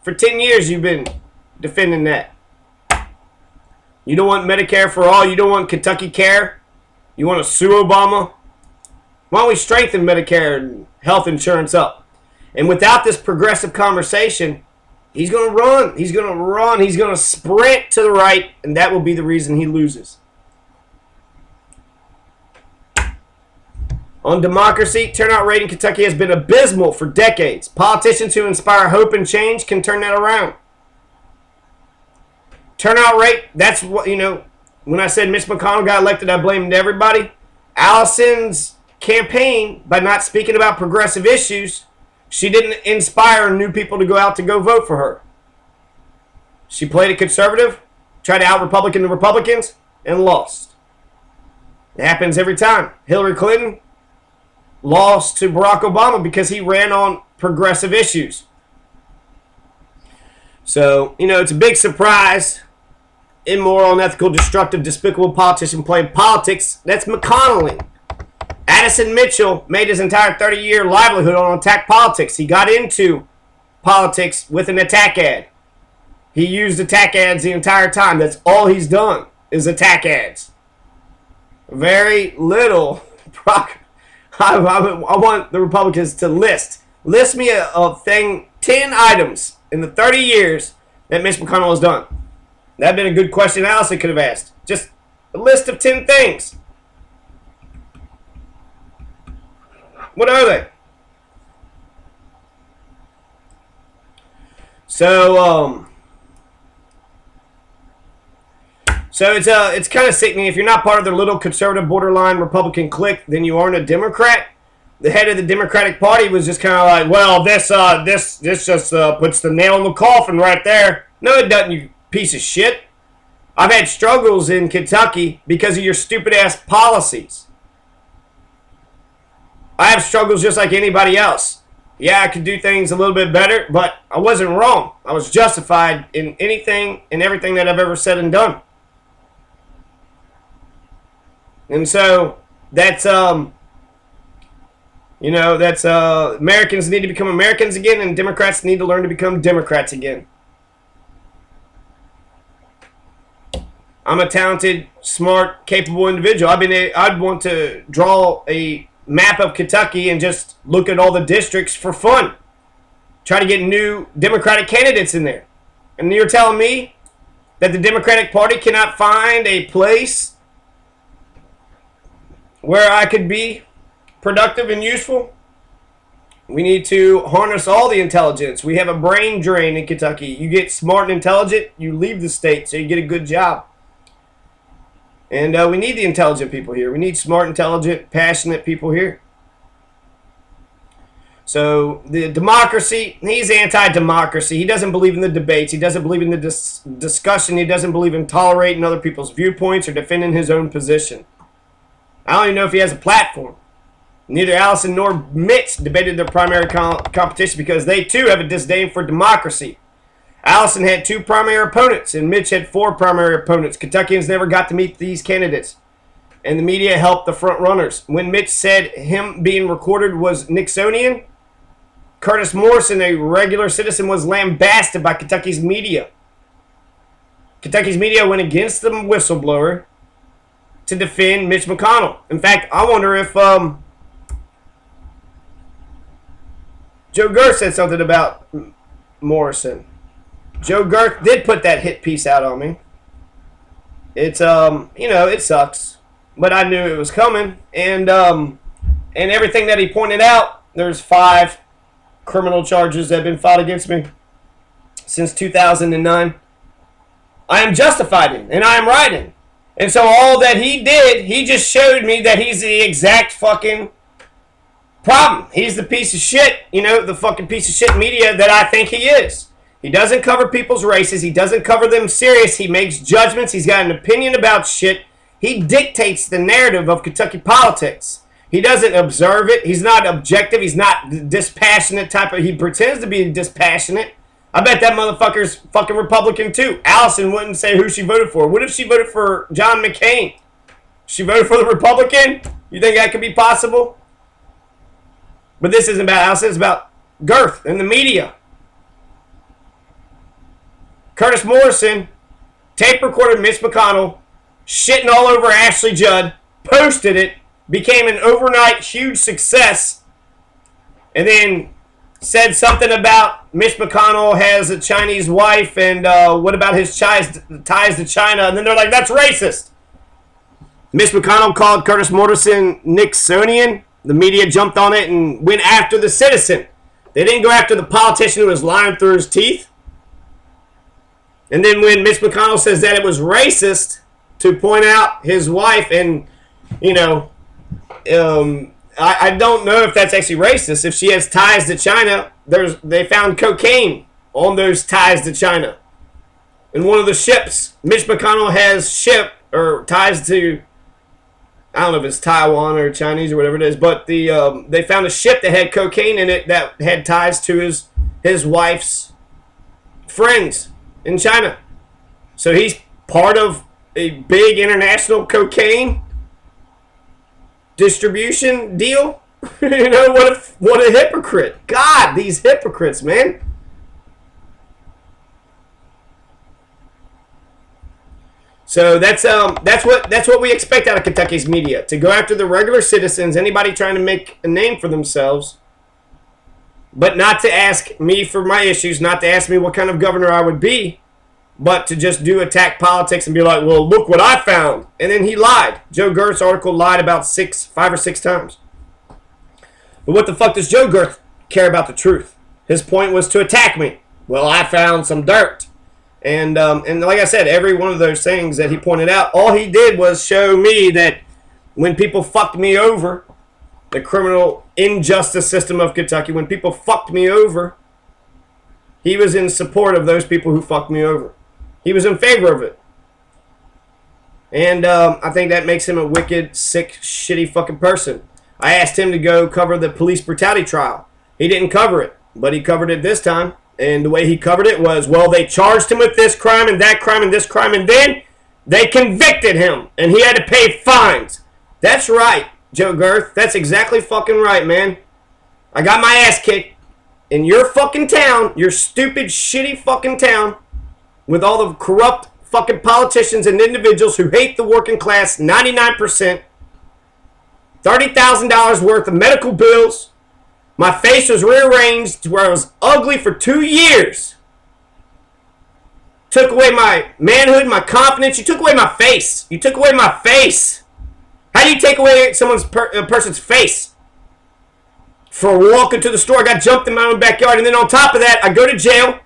[SPEAKER 1] For 10 years you've been defending that. You don't want Medicare for all. You don't want Kentucky Care. You want to sue Obama. Why don't we strengthen Medicare and health insurance up? And without this progressive conversation, he's going to run. He's going to run. He's going to sprint to the right, and that will be the reason he loses. On democracy, turnout rate in Kentucky has been abysmal for decades. Politicians who inspire hope and change can turn that around. Turnout rate, that's what, when I said Mitch McConnell got elected, I blamed everybody. Allison's campaign, by not speaking about progressive issues, she didn't inspire new people to go out to go vote for her. She played a conservative, tried to out-Republican the Republicans, and lost. It happens every time. Hillary Clinton lost to Barack Obama because he ran on progressive issues. So, it's a big surprise. Immoral, unethical, destructive, despicable politician playing politics. That's McConnelling. Addison Mitchell made his entire 30-year livelihood on attack politics. He got into politics with an attack ad. He used attack ads the entire time. That's all he's done is attack ads. Very little. I want the Republicans to list me a thing, 10 items in the 30 years that Mitch McConnell has done. That'd been a good question Allison could have asked. Just a list of 10 things. What are they? So it's kind of sickening. If you're not part of their little conservative borderline Republican clique, then you aren't a Democrat. The head of the Democratic Party was just kind of like, well, this just puts the nail in the coffin right there. No, it doesn't, you piece of shit. I've had struggles in Kentucky because of your stupid ass policies. I have struggles just like anybody else. Yeah, I could do things a little bit better, but I wasn't wrong. I was justified in anything and everything that I've ever said and done. And so that's Americans need to become Americans again, and Democrats need to learn to become Democrats again. I'm a talented, smart, capable individual. I'd want to draw a map of Kentucky and just look at all the districts for fun. Try to get new Democratic candidates in there. And you're telling me that the Democratic Party cannot find a place where I could be productive and useful? We need to harness all the intelligence. We have a brain drain in Kentucky. You get smart and intelligent, you leave the state so you get a good job. And we need the intelligent people here. We need smart, intelligent, passionate people here. So the democracy, he's anti-democracy. He doesn't believe in the debates. He doesn't believe in the discussion. He doesn't believe in tolerating other people's viewpoints or defending his own position. I don't even know if he has a platform. Neither Allison nor Mitch debated their primary competition because they too have a disdain for democracy. Allison had 2 primary opponents and Mitch had 4 primary opponents. Kentuckians never got to meet these candidates. And the media helped the front runners. When Mitch said him being recorded was Nixonian, Curtis Morrison, a regular citizen, was lambasted by Kentucky's media. Kentucky's media went against the whistleblower to defend Mitch McConnell. In fact, I wonder if Joe Gerth said something about Morrison. Joe Gerth did put that hit piece out on me. It's it sucks, but I knew it was coming, and everything that he pointed out, there's 5 criminal charges that have been filed against me since 2009. I am justified in, and I am right in. And so all that he did, he just showed me that he's the exact fucking problem. He's the piece of shit, the fucking piece of shit media that I think he is. He doesn't cover people's races. He doesn't cover them serious. He makes judgments. He's got an opinion about shit. He dictates the narrative of Kentucky politics. He doesn't observe it. He's not objective. He's not dispassionate type of... He pretends to be dispassionate. I bet that motherfucker's fucking Republican too. Allison wouldn't say who she voted for. What if she voted for John McCain? She voted for the Republican? You think that could be possible? But this isn't about Allison. It's about Gerth and the media. Curtis Morrison tape recorded Mitch McConnell shitting all over Ashley Judd, posted it, became an overnight huge success, and then said something about Mitch McConnell has a Chinese wife and what about his ties to China, and then they're like, that's racist. Mitch McConnell called Curtis Morrison Nixonian. The media jumped on it and went after the citizen. They didn't go after the politician who was lying through his teeth. And then when Mitch McConnell says that it was racist to point out his wife, and, I don't know if that's actually racist. If she has ties to China, they found cocaine on those ties to China. In one of the ships, Mitch McConnell has ties to, I don't know if it's Taiwan or Chinese or whatever it is, but they found a ship that had cocaine in it that had ties to his wife's friends in China. So he's part of a big international cocaine distribution deal. What a hypocrite. God, these hypocrites, man. So that's what we expect out of Kentucky's media, to go after the regular citizens, anybody trying to make a name for themselves, but not to ask me for my issues, not to ask me what kind of governor I would be, but to just attack politics and be like, well, look what I found. And then he lied. Joe Gerth's article lied about 5 or 6 times. But what the fuck does Joe Gerth care about the truth? His point was to attack me. Well, I found some dirt. And like I said, every one of those things that he pointed out, all he did was show me that when people fucked me over, the criminal injustice system of Kentucky, when people fucked me over, he was in support of those people who fucked me over. He was in favor of it. And I think that makes him a wicked, sick, shitty fucking person. I asked him to go cover the police brutality trial. He didn't cover it, but he covered it this time. And the way he covered it was, well, they charged him with this crime and that crime and this crime, and then they convicted him, and he had to pay fines. That's right, Joe Girth. That's exactly fucking right, man. I got my ass kicked in your fucking town, your stupid, shitty fucking town, with all the corrupt fucking politicians and individuals who hate the working class 99%. $30,000 worth of medical bills. My face was rearranged to where I was ugly for 2 years. Took away my manhood, my confidence. You took away my face. You took away my face. How do you take away a person's face? For walking to the store, I got jumped in my own backyard. And then on top of that, I go to jail.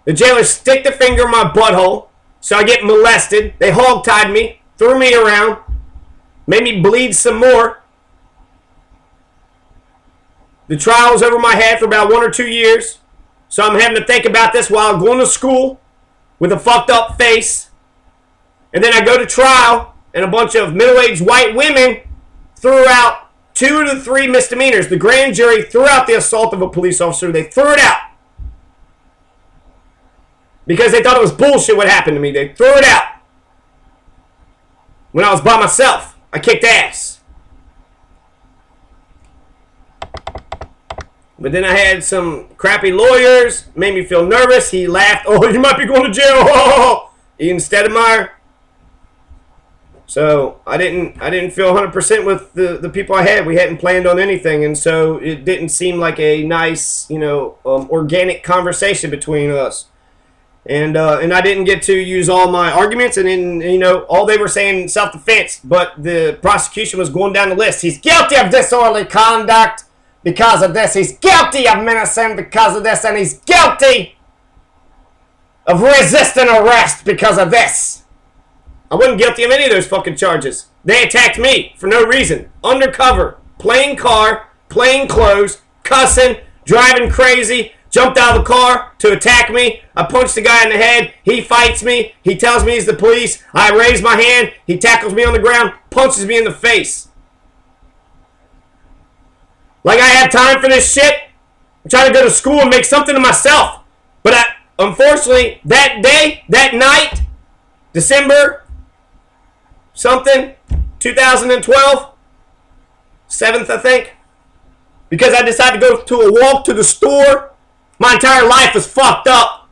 [SPEAKER 1] The jailers stick their finger in my butthole. So I get molested. They hog-tied me. Threw me around. Made me bleed some more. The trial was over my head for about 1 or 2 years. So I'm having to think about this while I'm going to school with a fucked up face. And then I go to trial, and a bunch of middle-aged white women threw out 2 to 3 misdemeanors. The grand jury threw out the assault of a police officer. They threw it out. Because they thought it was bullshit what happened to me. They threw it out. When I was by myself, I kicked ass. But then I had some crappy lawyers, made me feel nervous. He laughed, "Oh, you might be going to jail." Ian Stedemeyer. So I didn't feel 100% with the people I had. We hadn't planned on anything, and so it didn't seem like a nice, organic conversation between us. And I didn't get to use all my arguments, and then, all they were saying self-defense, but the prosecution was going down the list. He's guilty of disorderly conduct because of this. He's guilty of menacing because of this, and he's guilty of resisting arrest because of this. I wasn't guilty of any of those fucking charges. They attacked me for no reason. Undercover, plain car, plain clothes, cussing, driving crazy. Jumped out of the car to attack me. I punched the guy in the head. He fights me. He tells me he's the police. I raise my hand. He tackles me on the ground, punches me in the face. Like I have time for this shit? I'm trying to go to school and make something of myself. But unfortunately, that day, that night, December something, 2012, 7th, I think, because I decided to go to a walk to the store. My entire life is fucked up.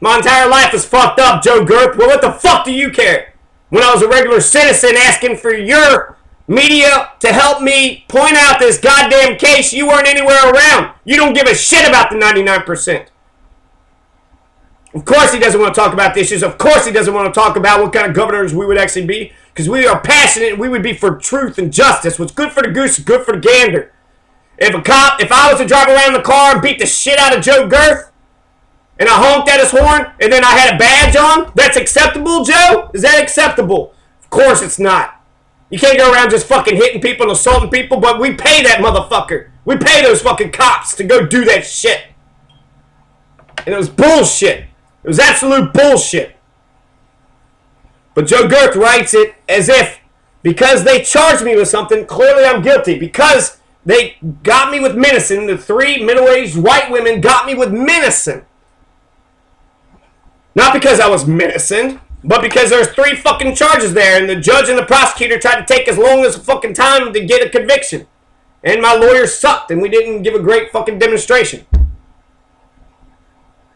[SPEAKER 1] My entire life is fucked up, Joe Girth. Well, what the fuck do you care? When I was a regular citizen asking for your media to help me point out this goddamn case, you weren't anywhere around. You don't give a shit about the 99%. Of course he doesn't want to talk about the issues. Of course he doesn't want to talk about what kind of governors we would actually be. Because we are passionate and we would be for truth and justice. What's good for the goose is good for the gander. If I was to drive around in the car and beat the shit out of Joe Girth, and I honked at his horn, and then I had a badge on, that's acceptable, Joe? Is that acceptable? Of course it's not. You can't go around just fucking hitting people and assaulting people, but we pay that motherfucker. We pay those fucking cops to go do that shit. And it was bullshit. It was absolute bullshit. But Joe Girth writes it as if, because they charged me with something, clearly I'm guilty. Because they got me with menacing. The 3 middle-aged white women got me with menacing. Not because I was menacing, but because there's 3 fucking charges there, and the judge and the prosecutor tried to take as long as fucking time to get a conviction. And my lawyer sucked, and we didn't give a great fucking demonstration.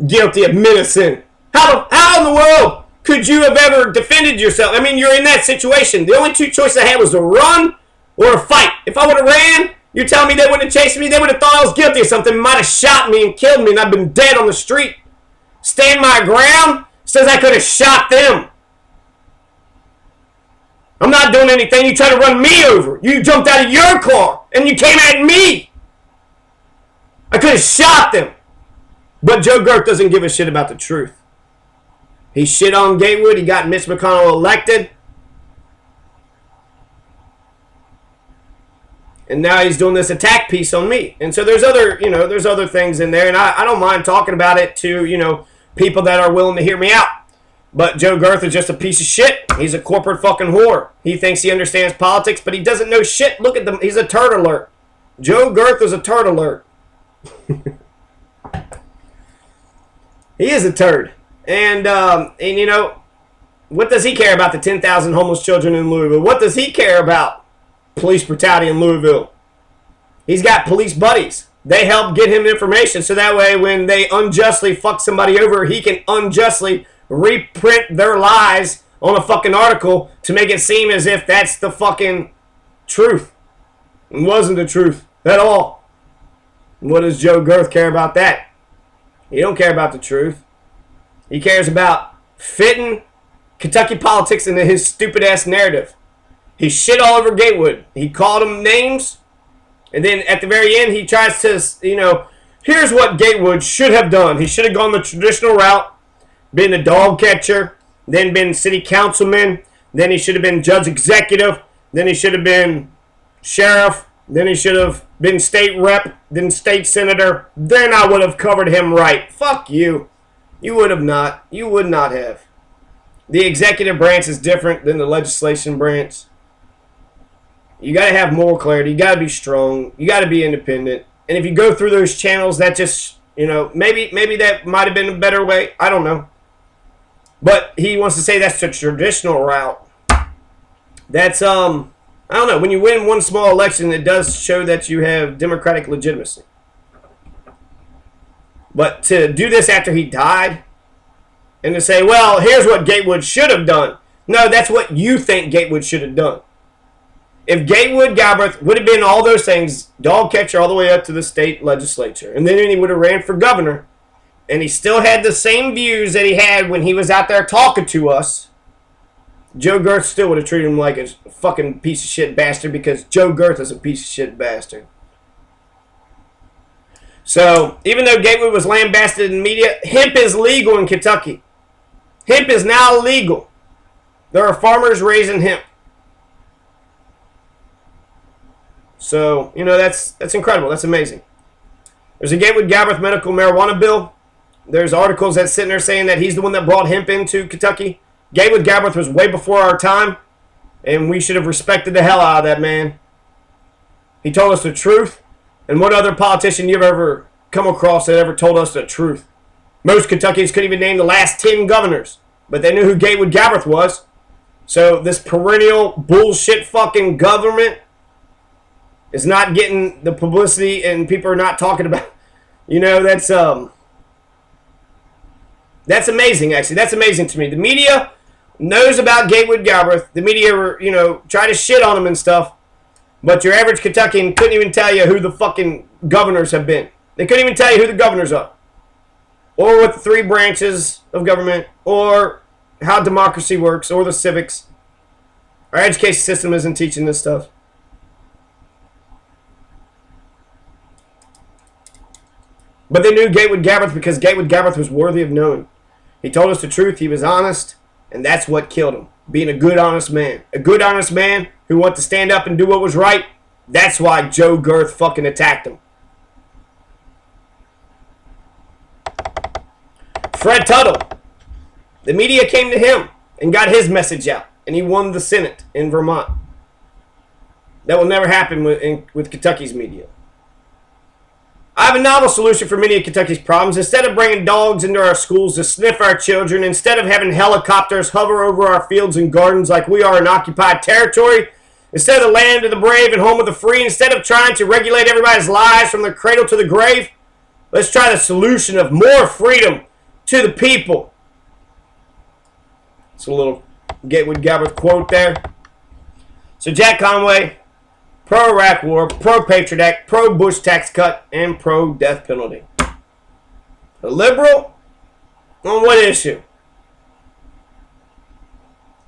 [SPEAKER 1] Guilty of menacing. How in the world could you have ever defended yourself? I mean, you're in that situation. The only 2 choices I had was to run or to fight. If I would have ran, you're telling me they wouldn't have chased me? They would have thought I was guilty of something, might have shot me and killed me, and I've been dead on the street. Stand my ground says I could have shot them. I'm not doing anything. You tried to run me over. You jumped out of your car, and you came at me. I could have shot them. But Joe Girth doesn't give a shit about the truth. He shit on Gatewood. He got Mitch McConnell elected. And now he's doing this attack piece on me. And so there's other things in there. And I don't mind talking about it to, people that are willing to hear me out. But Joe Girth is just a piece of shit. He's a corporate fucking whore. He thinks he understands politics, but he doesn't know shit. Look at them. He's a turd alert. Joe Girth is a turd alert. He is a turd. And what does he care about the 10,000 homeless children in Louisville? What does he care about police brutality in Louisville. He's got police buddies. They help get him information so that way when they unjustly fuck somebody over, he can unjustly reprint their lies on a fucking article to make it seem as if that's the fucking truth. It wasn't the truth at all. What does Joe Girth care about that? He don't care about the truth. He cares about fitting Kentucky politics into his stupid-ass narrative. He shit all over Gatewood. He called them names. And then at the very end, he tries to, here's what Gatewood should have done. He should have gone the traditional route, been a dog catcher, then been city councilman, then he should have been judge executive, then he should have been sheriff, then he should have been state rep, then state senator. Then I would have covered him right. Fuck you. You would have not. You would not have. The executive branch is different than the legislation branch. You got to have moral clarity. You got to be strong. You got to be independent. And if you go through those channels, that just, maybe that might have been a better way. I don't know. But he wants to say that's the traditional route. That's, I don't know. When you win one small election, it does show that you have democratic legitimacy. But to do this after he died, and to say, well, here's what Gatewood should have done. No, that's what you think Gatewood should have done. If Gatewood Galbraith would have been all those things, dog catcher all the way up to the state legislature, and then he would have ran for governor, and he still had the same views that he had when he was out there talking to us, Joe Girth still would have treated him like a fucking piece of shit bastard because Joe Girth is a piece of shit bastard. So, even though Gatewood was lambasted in the media, hemp is legal in Kentucky. Hemp is now legal. There are farmers raising hemp. So, that's incredible. That's amazing. There's a Gatewood Galbraith medical marijuana bill. There's articles that's sitting there saying that he's the one that brought hemp into Kentucky. Gatewood Galbraith was way before our time, and we should have respected the hell out of that man. He told us the truth, and what other politician you've ever come across that ever told us the truth? Most Kentuckians couldn't even name the last 10 governors, but they knew who Gatewood Galbraith was. So this perennial bullshit fucking government is not getting the publicity, and people are not talking about. That's amazing. Actually, that's amazing to me. The media knows about Gatewood Galbraith. The media, try to shit on him and stuff. But your average Kentuckian couldn't even tell you who the fucking governors have been. They couldn't even tell you who the governors are, or what the 3 branches of government, or how democracy works, or the civics. Our education system isn't teaching this stuff. But they knew Gatewood Galbraith because Gatewood Galbraith was worthy of knowing. He told us the truth. He was honest, and that's what killed him. Being a good, honest man. A good, honest man who wanted to stand up and do what was right. That's why Joe Girth fucking attacked him. Fred Tuttle. The media came to him and got his message out, and he won the Senate in Vermont. That will never happen with Kentucky's media. I have a novel solution for many of Kentucky's problems. Instead of bringing dogs into our schools to sniff our children, instead of having helicopters hover over our fields and gardens like we are in occupied territory, instead of the land of the brave and home of the free, instead of trying to regulate everybody's lives from the cradle to the grave, let's try the solution of more freedom to the people. It's a little Gatewood Galbraith quote there. So Jack Conway, pro-Iraq War, pro-Patriot Act, pro-Bush tax cut, and pro-death penalty. A liberal? On what issue?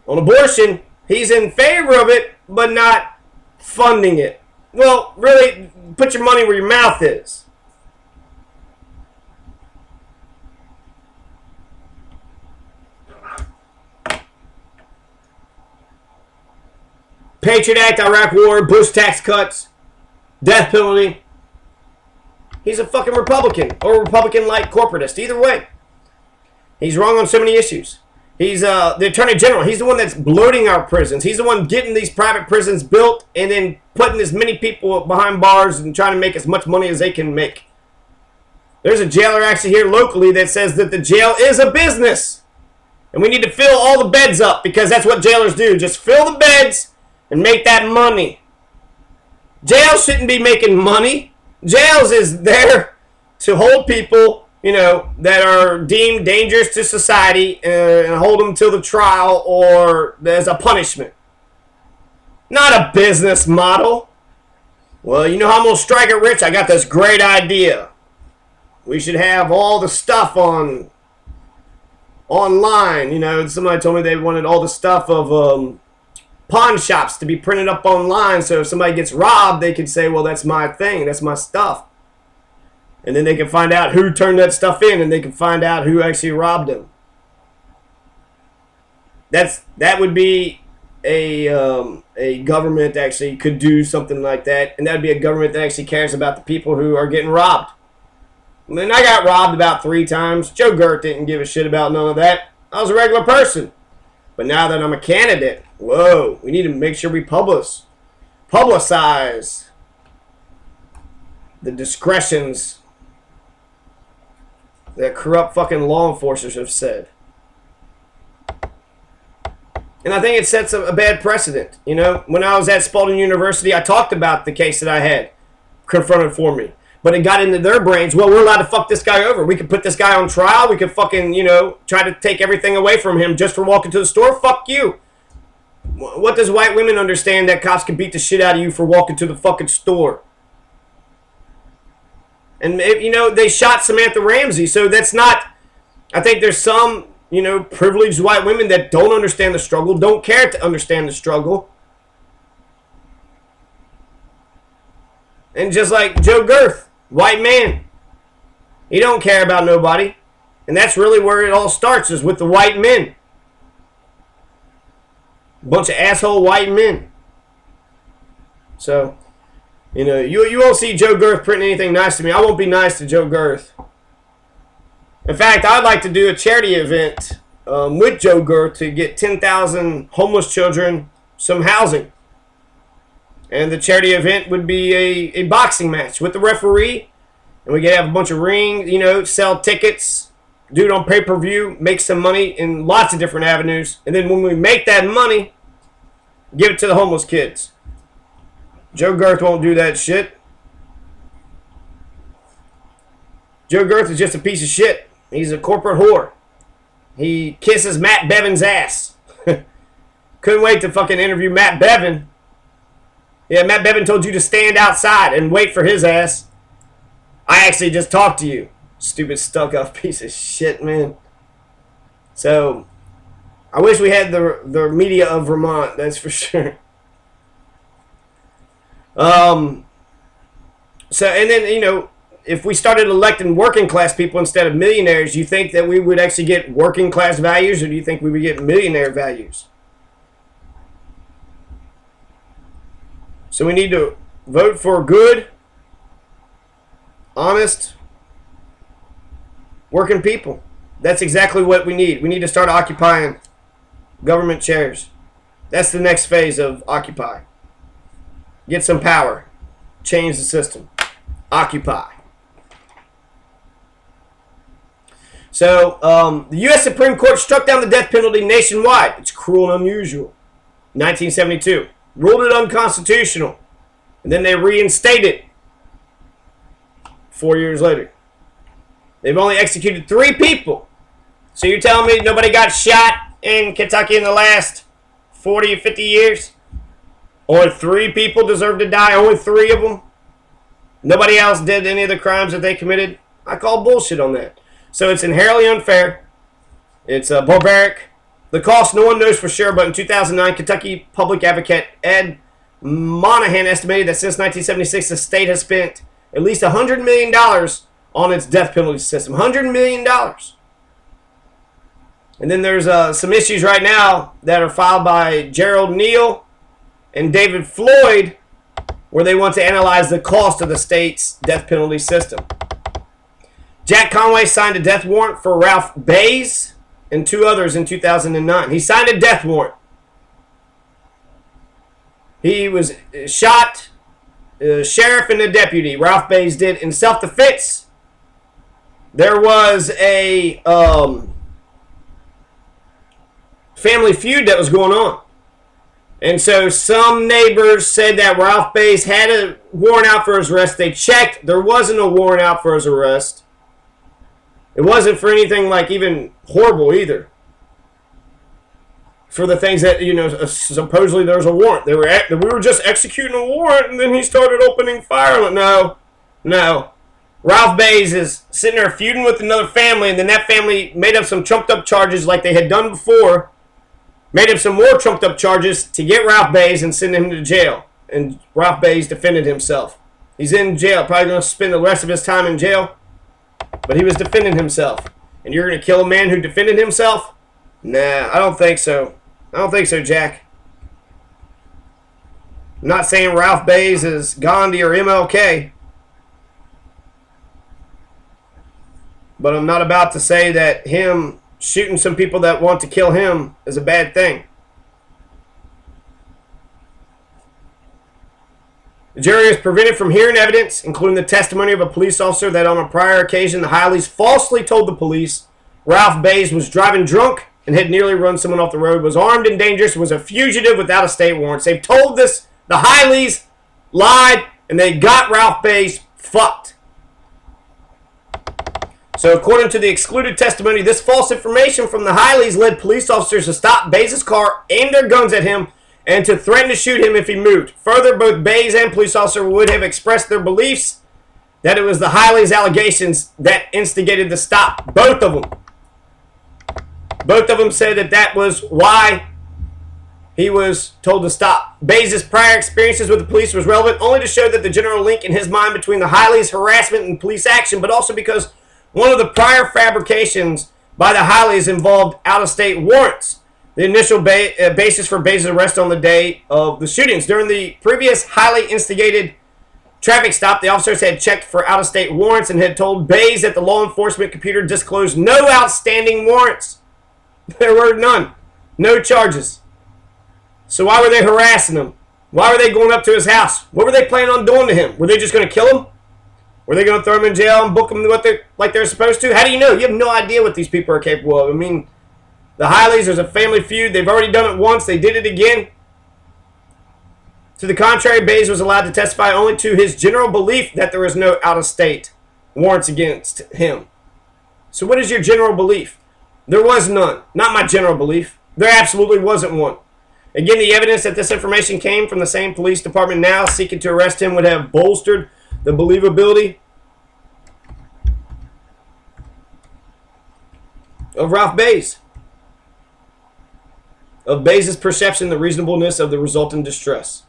[SPEAKER 1] On abortion, he's in favor of it, but not funding it. Well, really, put your money where your mouth is. Patriot Act, Iraq War, Bush tax cuts, death penalty. He's a fucking Republican, or Republican-like corporatist. Either way, he's wrong on so many issues. He's the Attorney General. He's the one that's bloating our prisons. He's the one getting these private prisons built and then putting as many people behind bars and trying to make as much money as they can make. There's a jailer actually here locally that says that the jail is a business. And we need to fill all the beds up because that's what jailers do. Just fill the beds and make that money. Jails shouldn't be making money. Jails is there to hold people, that are deemed dangerous to society and hold them till the trial or as a punishment. Not a business model. Well, you know how I'm going to strike it rich? I got this great idea. We should have all the stuff online. Somebody told me they wanted all the stuff of pawn shops to be printed up online, so if somebody gets robbed, they can say, well, that's my thing, that's my stuff. And then they can find out who turned that stuff in, and they can find out who actually robbed them. That would be a government that actually could do something like that, and that would be a government that actually cares about the people who are getting robbed. I mean, I got robbed about 3 times. Joe Gert didn't give a shit about none of that. I was a regular person. But now that I'm a candidate, whoa, we need to make sure we publicize the discretions that corrupt fucking law enforcers have said. And I think it sets a bad precedent. When I was at Spalding University, I talked about the case that I had confronted for me. But it got into their brains, well, we're allowed to fuck this guy over. We could put this guy on trial. We could fucking, try to take everything away from him just for walking to the store. Fuck you. What does white women understand that cops can beat the shit out of you for walking to the fucking store? And, they shot Samantha Ramsey. So that's not, I think there's some, privileged white women that don't understand the struggle, don't care to understand the struggle. And just like Joe Gert, white man, he don't care about nobody. And that's really where it all starts, is with the white men. A bunch of asshole white men. So, you won't see Joe Gert print anything nice to me. I won't be nice to Joe Gert. In fact, I'd like to do a charity event with Joe Gert to get 10,000 homeless children some housing. And the charity event would be a boxing match with the referee. And we could have a bunch of rings, sell tickets, do it on pay-per-view, make some money in lots of different avenues. And then when we make that money, give it to the homeless kids. Joe Gert won't do that shit. Joe Gert is just a piece of shit. He's a corporate whore. He kisses Matt Bevin's ass. Couldn't wait to fucking interview Matt Bevin. Yeah, Matt Bevin told you to stand outside and wait for his ass. I actually just talked to you. Stupid stuck-up piece of shit, man. So, I wish we had the media of Vermont, that's for sure. And then, if we started electing working class people instead of millionaires, do you think that we would actually get working class values, or do you think we would get millionaire values? So we need to vote for good, honest, working people. That's exactly what we need. We need to start occupying government chairs. That's the next phase of Occupy. Get some power. Change the system. Occupy. So, the U.S. Supreme Court struck down the death penalty nationwide. It's cruel and unusual. 1972. Ruled it unconstitutional. And then they reinstated it 4 years later. They've only executed 3 people. So you're telling me nobody got shot in Kentucky in the last 40 or 50 years? Only 3 people deserve to die? Only 3 of them? Nobody else did any of the crimes that they committed? I call bullshit on that. So it's inherently unfair. It's barbaric. The cost no one knows for sure, but in 2009, Kentucky public advocate Ed Monahan estimated that since 1976, the state has spent at least $100 million on its death penalty system. $100 million. And then there's some issues right now that are filed by Gerald Neal and David Floyd, where they want to analyze the cost of the state's death penalty system. Jack Conway signed a death warrant for Ralph Bays and 2 others in 2009. He signed a death warrant. He was shot, sheriff and a deputy, Ralph Bays did, in self-defense. There was a family feud that was going on. And so some neighbors said that Ralph Bays had a warrant out for his arrest. They checked. There wasn't a warrant out for his arrest. It wasn't for anything like even horrible either. For the things that, supposedly there was a warrant. We were just executing a warrant, and then he started opening fire. No. Ralph Bays is sitting there feuding with another family, and then that family made up some trumped-up charges like they had done before. Made up some more trumped-up charges to get Ralph Bays and send him to jail. And Ralph Bays defended himself. He's in jail, probably going to spend the rest of his time in jail. But he was defending himself. And you're going to kill a man who defended himself? Nah, I don't think so. I don't think so, Jack. I'm not saying Ralph Bays is Gandhi or MLK. But I'm not about to say that him shooting some people that want to kill him is a bad thing. The jury is prevented from hearing evidence, including the testimony of a police officer that on a prior occasion the Hileys falsely told the police Ralph Bays was driving drunk and had nearly run someone off the road, was armed and dangerous, was a fugitive without a state warrant. They've told this, the Hileys lied, and they got Ralph Bays fucked. So according to the excluded testimony, this false information from the Hileys led police officers to stop Bays' car, aim their guns at him, and to threaten to shoot him if he moved. Further, both Bays and police officer would have expressed their beliefs that it was the Hileys' allegations that instigated the stop. Both of them. Both of them said that was why he was told to stop. Bays' prior experiences with the police was relevant only to show that the general link in his mind between the Hileys' harassment and police action, but also because one of the prior fabrications by the Hileys involved out-of-state warrants. The initial basis for Bays' arrest on the day of the shootings. During the previous highly instigated traffic stop, the officers had checked for out-of-state warrants and had told Bays that the law enforcement computer disclosed no outstanding warrants. There were none. No charges. So why were they harassing him? Why were they going up to his house? What were they planning on doing to him? Were they just going to kill him? Were they going to throw him in jail and book him like they're supposed to? How do you know? You have no idea what these people are capable of. I mean, the Hileys, there's a family feud. They've already done it once. They did it again. To the contrary, Bays was allowed to testify only to his general belief that there was no out-of-state warrants against him. So what is your general belief? There was none. Not my general belief. There absolutely wasn't one. Again, the evidence that this information came from the same police department now seeking to arrest him would have bolstered the believability of Ralph Bays. Of Bays' perception, the reasonableness of the resultant distress.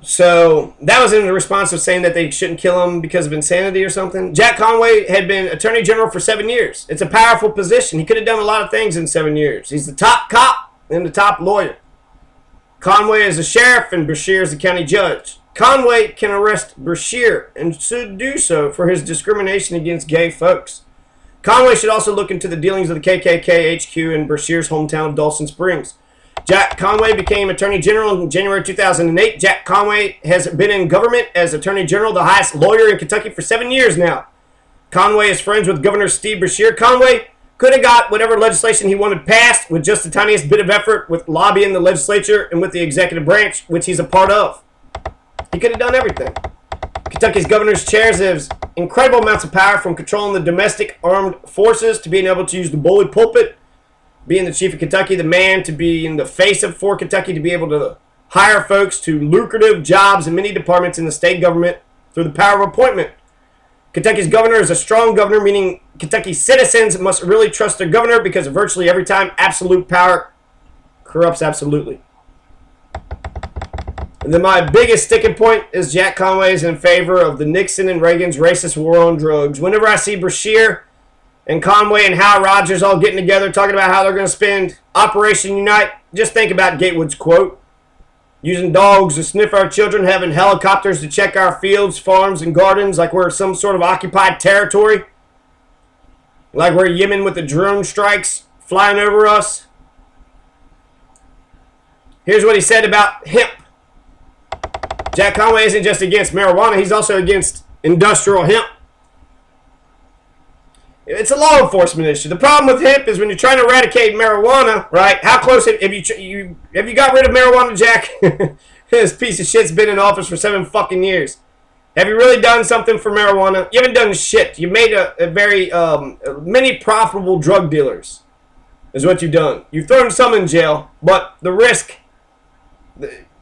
[SPEAKER 1] So that was in the response of saying that they shouldn't kill him because of insanity or something. Jack Conway had been Attorney General for 7 years. It's a powerful position. He could have done a lot of things in 7 years. He's the top cop and the top lawyer. Conway is the sheriff and Brashear is the county judge. Conway can arrest Brashear and should do so for his discrimination against gay folks. Conway should also look into the dealings of the KKK HQ in Brashear's hometown of Dawson Springs. Jack Conway became Attorney General in January 2008. Jack Conway has been in government as Attorney General, the highest lawyer in Kentucky, for 7 years now. Conway is friends with Governor Steve Brashear. Conway could have got whatever legislation he wanted passed with just the tiniest bit of effort with lobbying the legislature and with the executive branch, which he's a part of. He could have done everything. Kentucky's governor's chairs have incredible amounts of power, from controlling the domestic armed forces to being able to use the bully pulpit, being the chief of Kentucky, the man to be in the face of for Kentucky, to be able to hire folks to lucrative jobs in many departments in the state government through the power of appointment. Kentucky's governor is a strong governor, meaning Kentucky citizens must really trust their governor, because virtually every time absolute power corrupts absolutely. And then my biggest sticking point is Jack Conway is in favor of the Nixon and Reagan's racist war on drugs. Whenever I see Brashear and Conway and Hal Rogers all getting together talking about how they're going to spend Operation Unite, just think about Gatewood's quote. Using dogs to sniff our children, having helicopters to check our fields, farms, and gardens like we're some sort of occupied territory. Like we're Yemen with the drone strikes flying over us. Here's what he said about hemp. Jack Conway isn't just against marijuana, he's also against industrial hemp. It's a law enforcement issue. The problem with hemp is when you're trying to eradicate marijuana, right? How close have you got rid of marijuana, Jack? This piece of shit's been in office for 7 fucking years. Have you really done something for marijuana? You haven't done shit. You made a very many profitable drug dealers is what you've done. You've thrown some in jail, but the risk,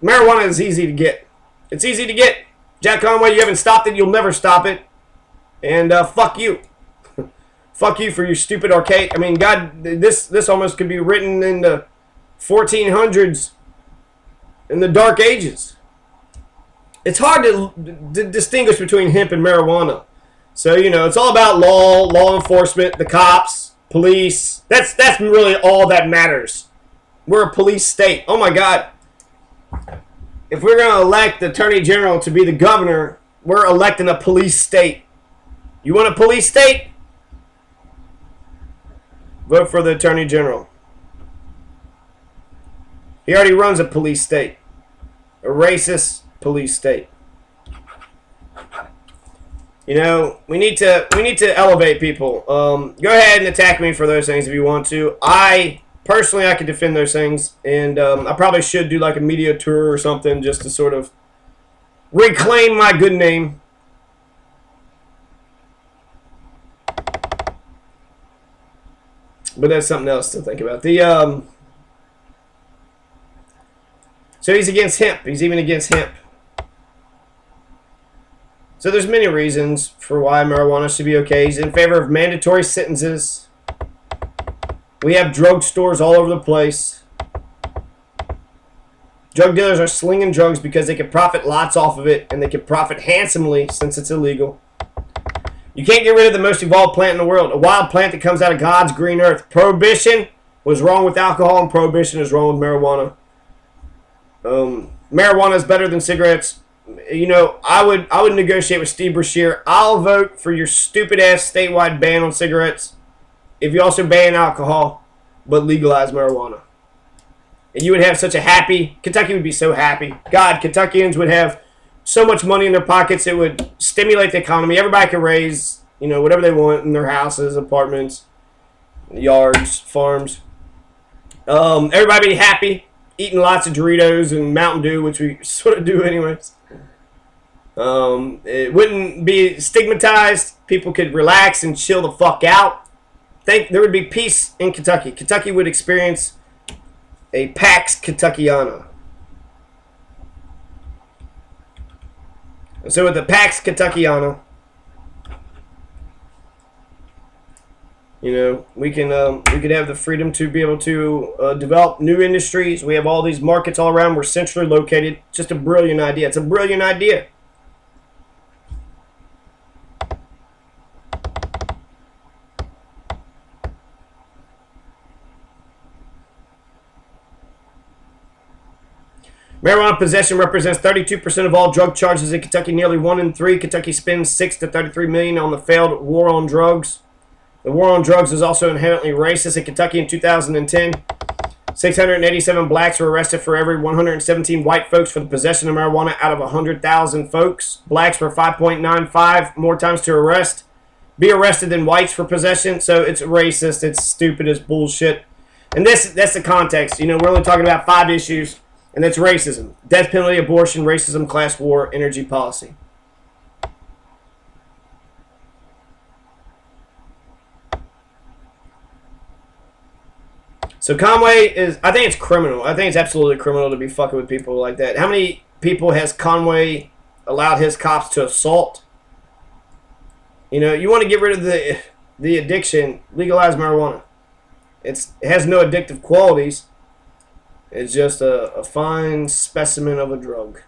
[SPEAKER 1] marijuana is easy to get. It's easy to get. Jack Conway, you haven't stopped it. You'll never stop it. And fuck you. Fuck you for your stupid archaic. I mean, God, this almost could be written in the 1400s, in the Dark Ages. It's hard to distinguish between hemp and marijuana. So, you know, it's all about law enforcement, the cops, police. That's really all that matters. We're a police state. Oh my God. If we're going to elect the Attorney General to be the governor, we're electing a police state. You want a police state? Vote for the Attorney General. He already runs a police state. A racist police state. You know, we need to elevate people. Go ahead and attack me for those things if you want to. Personally, I could defend those things, and I probably should do like a media tour or something just to sort of reclaim my good name. But that's something else to think about. So he's against hemp. He's even against hemp. So there's many reasons for why marijuana should be okay. He's in favor of mandatory sentences. We have drugstores all over the place. Drug dealers are slinging drugs because they can profit lots off of it, and they can profit handsomely since it's illegal. You can't get rid of the most evolved plant in the world, a wild plant that comes out of God's green earth. Prohibition was wrong with alcohol, and prohibition is wrong with marijuana. Marijuana is better than cigarettes. You know, I would negotiate with Steve Beshear. I'll vote for your stupid ass statewide ban on cigarettes if you also ban alcohol, but legalize marijuana. And you would have such a happy, Kentucky would be so happy. God, Kentuckians would have so much money in their pockets, it would stimulate the economy. Everybody could raise, you know, whatever they want in their houses, apartments, yards, farms. Everybody be happy, eating lots of Doritos and Mountain Dew, which we sort of do anyways. It wouldn't be stigmatized. People could relax and chill the fuck out. There would be peace in Kentucky. Kentucky would experience a Pax Kentuckiana. So with the Pax Kentuckiana, you know, we could have the freedom to be able to develop new industries. We have all these markets all around. We're centrally located. Just a brilliant idea. It's a brilliant idea. Marijuana possession represents 32% of all drug charges in Kentucky. Nearly 1 in 3. Kentucky spends $6 to $33 million on the failed war on drugs. The war on drugs is also inherently racist. In Kentucky in 2010, 687 blacks were arrested for every 117 white folks for the possession of marijuana out of 100,000 folks. Blacks were 5.95 more times to be arrested than whites for possession. So it's racist. It's stupid. It's bullshit. And that's the context. You know, we're only talking about 5 issues. And that's racism. Death penalty, abortion, racism, class war, energy policy. So Conway is, I think it's criminal. I think it's absolutely criminal to be fucking with people like that. How many people has Conway allowed his cops to assault? You know, you want to get rid of the addiction, legalize marijuana. It has no addictive qualities. It's just a fine specimen of a drug.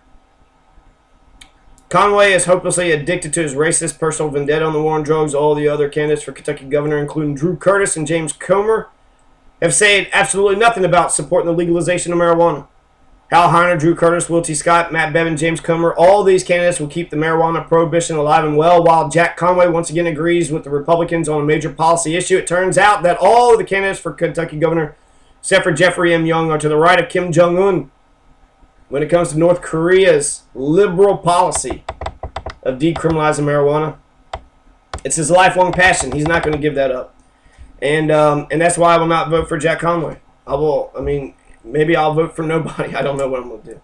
[SPEAKER 1] Conway is hopelessly addicted to his racist personal vendetta on the war on drugs. All the other candidates for Kentucky governor, including Drew Curtis and James Comer, have said absolutely nothing about supporting the legalization of marijuana. Hal Heiner, Drew Curtis, Will T. Scott, Matt Bevin, James Comer, all these candidates will keep the marijuana prohibition alive and well, while Jack Conway once again agrees with the Republicans on a major policy issue. It turns out that all of the candidates for Kentucky governor, except for Jeffrey M. Young, are to the right of Kim Jong-un when it comes to North Korea's liberal policy of decriminalizing marijuana. It's his lifelong passion. He's not going to give that up. And that's why I will not vote for Jack Conway. Maybe I'll vote for nobody. I don't know what I'm going to do.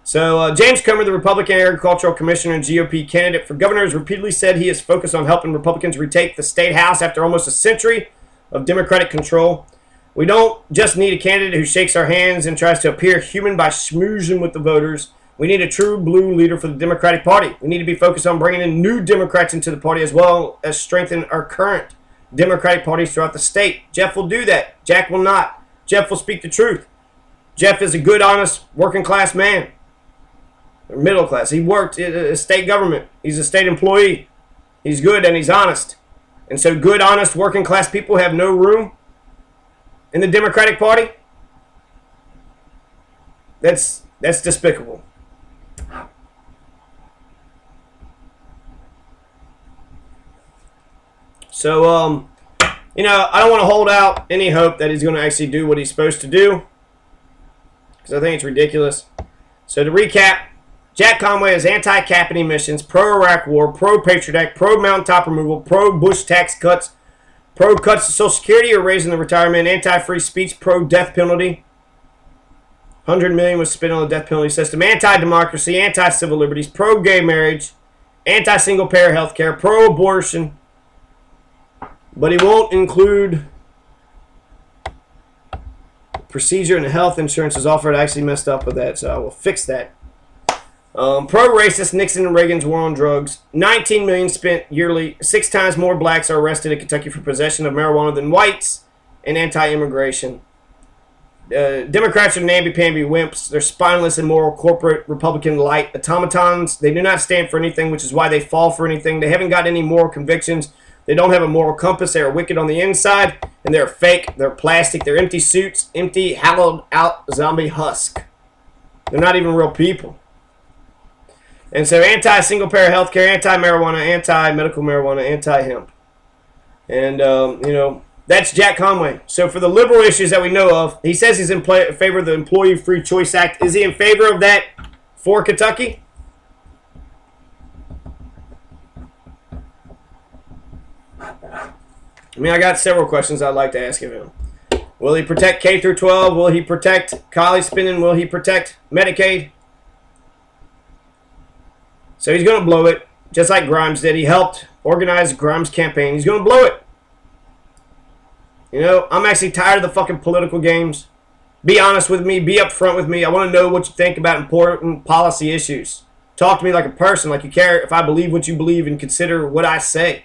[SPEAKER 1] So, James Comer, the Republican Agricultural Commissioner and GOP candidate for governor, has repeatedly said he is focused on helping Republicans retake the state house after almost a century of Democratic control. We don't just need a candidate who shakes our hands and tries to appear human by schmoozing with the voters. We need a true blue leader for the Democratic Party. We need to be focused on bringing in new Democrats into the party as well as strengthen our current Democratic parties throughout the state. Jeff will do that. Jack will not. Jeff will speak the truth. Jeff is a good, honest, working class man. Or middle class. He worked in a state government. He's a state employee. He's good and he's honest. And so good, honest, working class people have no room in the Democratic Party. That's despicable. So, I don't want to hold out any hope that he's going to actually do what he's supposed to do, because I think it's ridiculous. So to recap, Jack Conway is anti-cap and emissions, pro-Iraq war, pro-Patriot Act, pro-mountaintop removal, pro-Bush tax cuts, pro-cuts to Social Security or raising the retirement, anti-free speech, pro-death penalty. $100 million was spent on the death penalty system, anti-democracy, anti-civil liberties, pro-gay marriage, anti-single-payer health care, pro-abortion. But he won't include procedure and health insurance is offered. I actually messed up with that, so I will fix that. Pro-racist Nixon and Reagan's war on drugs. $19 million spent yearly. 6 times more blacks are arrested in Kentucky for possession of marijuana than whites, and anti-immigration. Democrats are namby-pamby wimps. They're spineless, immoral, corporate, Republican light automatons. They do not stand for anything, which is why they fall for anything. They haven't got any moral convictions. They don't have a moral compass. They are wicked on the inside, and they're fake. They're plastic. They're empty suits, empty, hollowed-out zombie husk. They're not even real people. And so anti-single-payer health care, anti-marijuana, anti-medical marijuana, anti-hemp. And, that's Jack Conway. So for the liberal issues that we know of, he says he's in favor of the Employee Free Choice Act. Is he in favor of that for Kentucky? I got several questions I'd like to ask of him. Will he protect K through 12? Will he protect college spending? Will he protect Medicaid? So he's going to blow it, just like Grimes did. He helped organize Grimes' campaign. He's going to blow it. I'm actually tired of the fucking political games. Be honest with me. Be upfront with me. I want to know what you think about important policy issues. Talk to me like a person, like you care if I believe what you believe and consider what I say.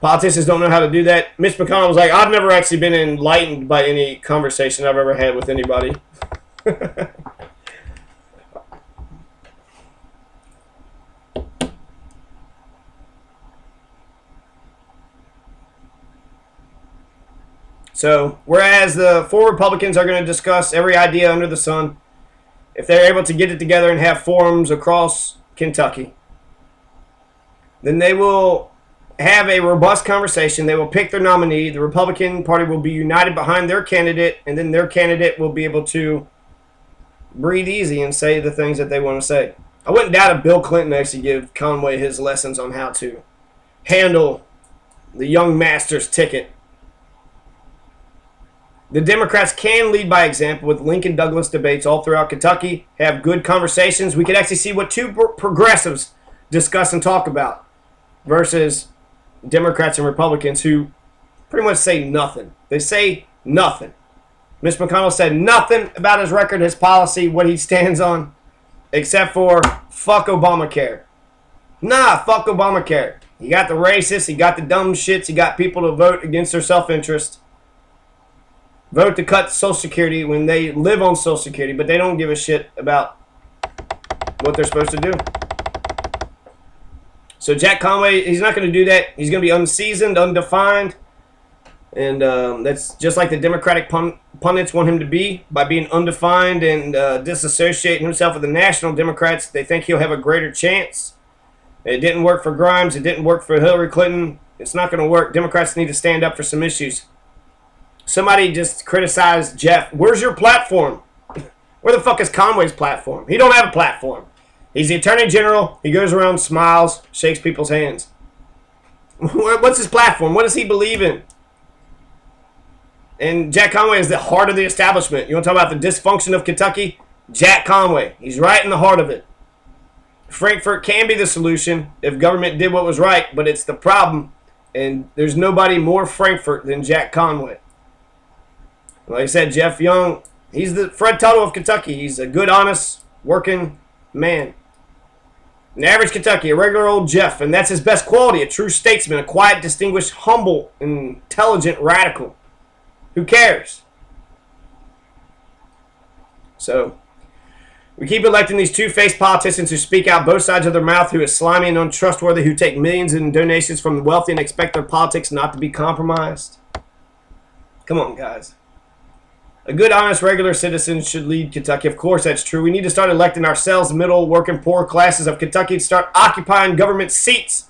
[SPEAKER 1] Politicians don't know how to do that. Mitch McConnell was like, I've never actually been enlightened by any conversation I've ever had with anybody. So, whereas the 4 Republicans are going to discuss every idea under the sun, if they're able to get it together and have forums across Kentucky, then they will have a robust conversation. They will pick their nominee. The Republican Party will be united behind their candidate, and then their candidate will be able to breathe easy and say the things that they want to say. I wouldn't doubt if Bill Clinton actually give Conway his lessons on how to handle the young master's ticket. The Democrats can lead by example with Lincoln Douglas debates all throughout Kentucky, have good conversations. We could actually see what 2 progressives discuss and talk about versus Democrats and Republicans who pretty much say nothing. They say nothing. Mitch McConnell said nothing about his record, his policy, what he stands on, except for fuck Obamacare. Nah, fuck Obamacare. You got the racists, you got the dumb shits, you got people to vote against their self-interest. Vote to cut Social Security when they live on Social Security, but they don't give a shit about what they're supposed to do. So Jack Conway, he's not going to do that. He's going to be unseasoned, undefined, and that's just like the Democratic pundits want him to be, by being undefined and disassociating himself with the national Democrats. They think he'll have a greater chance. It didn't work for Grimes. It didn't work for Hillary Clinton. It's not going to work. Democrats need to stand up for some issues. Somebody just criticized Jeff. Where's your platform? Where the fuck is Conway's platform? He don't have a platform. He's the Attorney General. He goes around, smiles, shakes people's hands. What's his platform? What does he believe in? And Jack Conway is the heart of the establishment. You want to talk about the dysfunction of Kentucky? Jack Conway. He's right in the heart of it. Frankfort can be the solution if government did what was right, but it's the problem. And there's nobody more Frankfort than Jack Conway. Like I said, Jeff Young, he's the Fred Tuttle of Kentucky. He's a good, honest, working man. An average Kentucky, a regular old Jeff, and that's his best quality, a true statesman, a quiet, distinguished, humble, intelligent radical. Who cares? So, we keep electing these two-faced politicians who speak out both sides of their mouth, who are slimy and untrustworthy, who take millions in donations from the wealthy and expect their politics not to be compromised. Come on, guys. A good, honest, regular citizen should lead Kentucky. Of course, that's true. We need to start electing ourselves, the middle, working, poor classes of Kentucky, to start occupying government seats.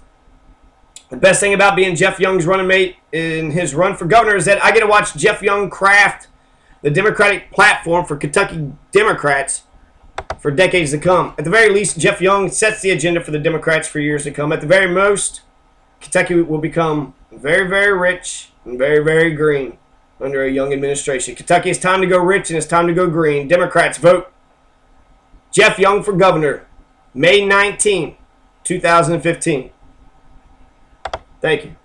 [SPEAKER 1] The best thing about being Jeff Young's running mate in his run for governor is that I get to watch Jeff Young craft the Democratic platform for Kentucky Democrats for decades to come. At the very least, Jeff Young sets the agenda for the Democrats for years to come. At the very most, Kentucky will become very, very rich and very, very green under a Young administration. Kentucky, it's time to go rich and it's time to go green. Democrats, vote Jeff Young for governor, May 19, 2015. Thank you.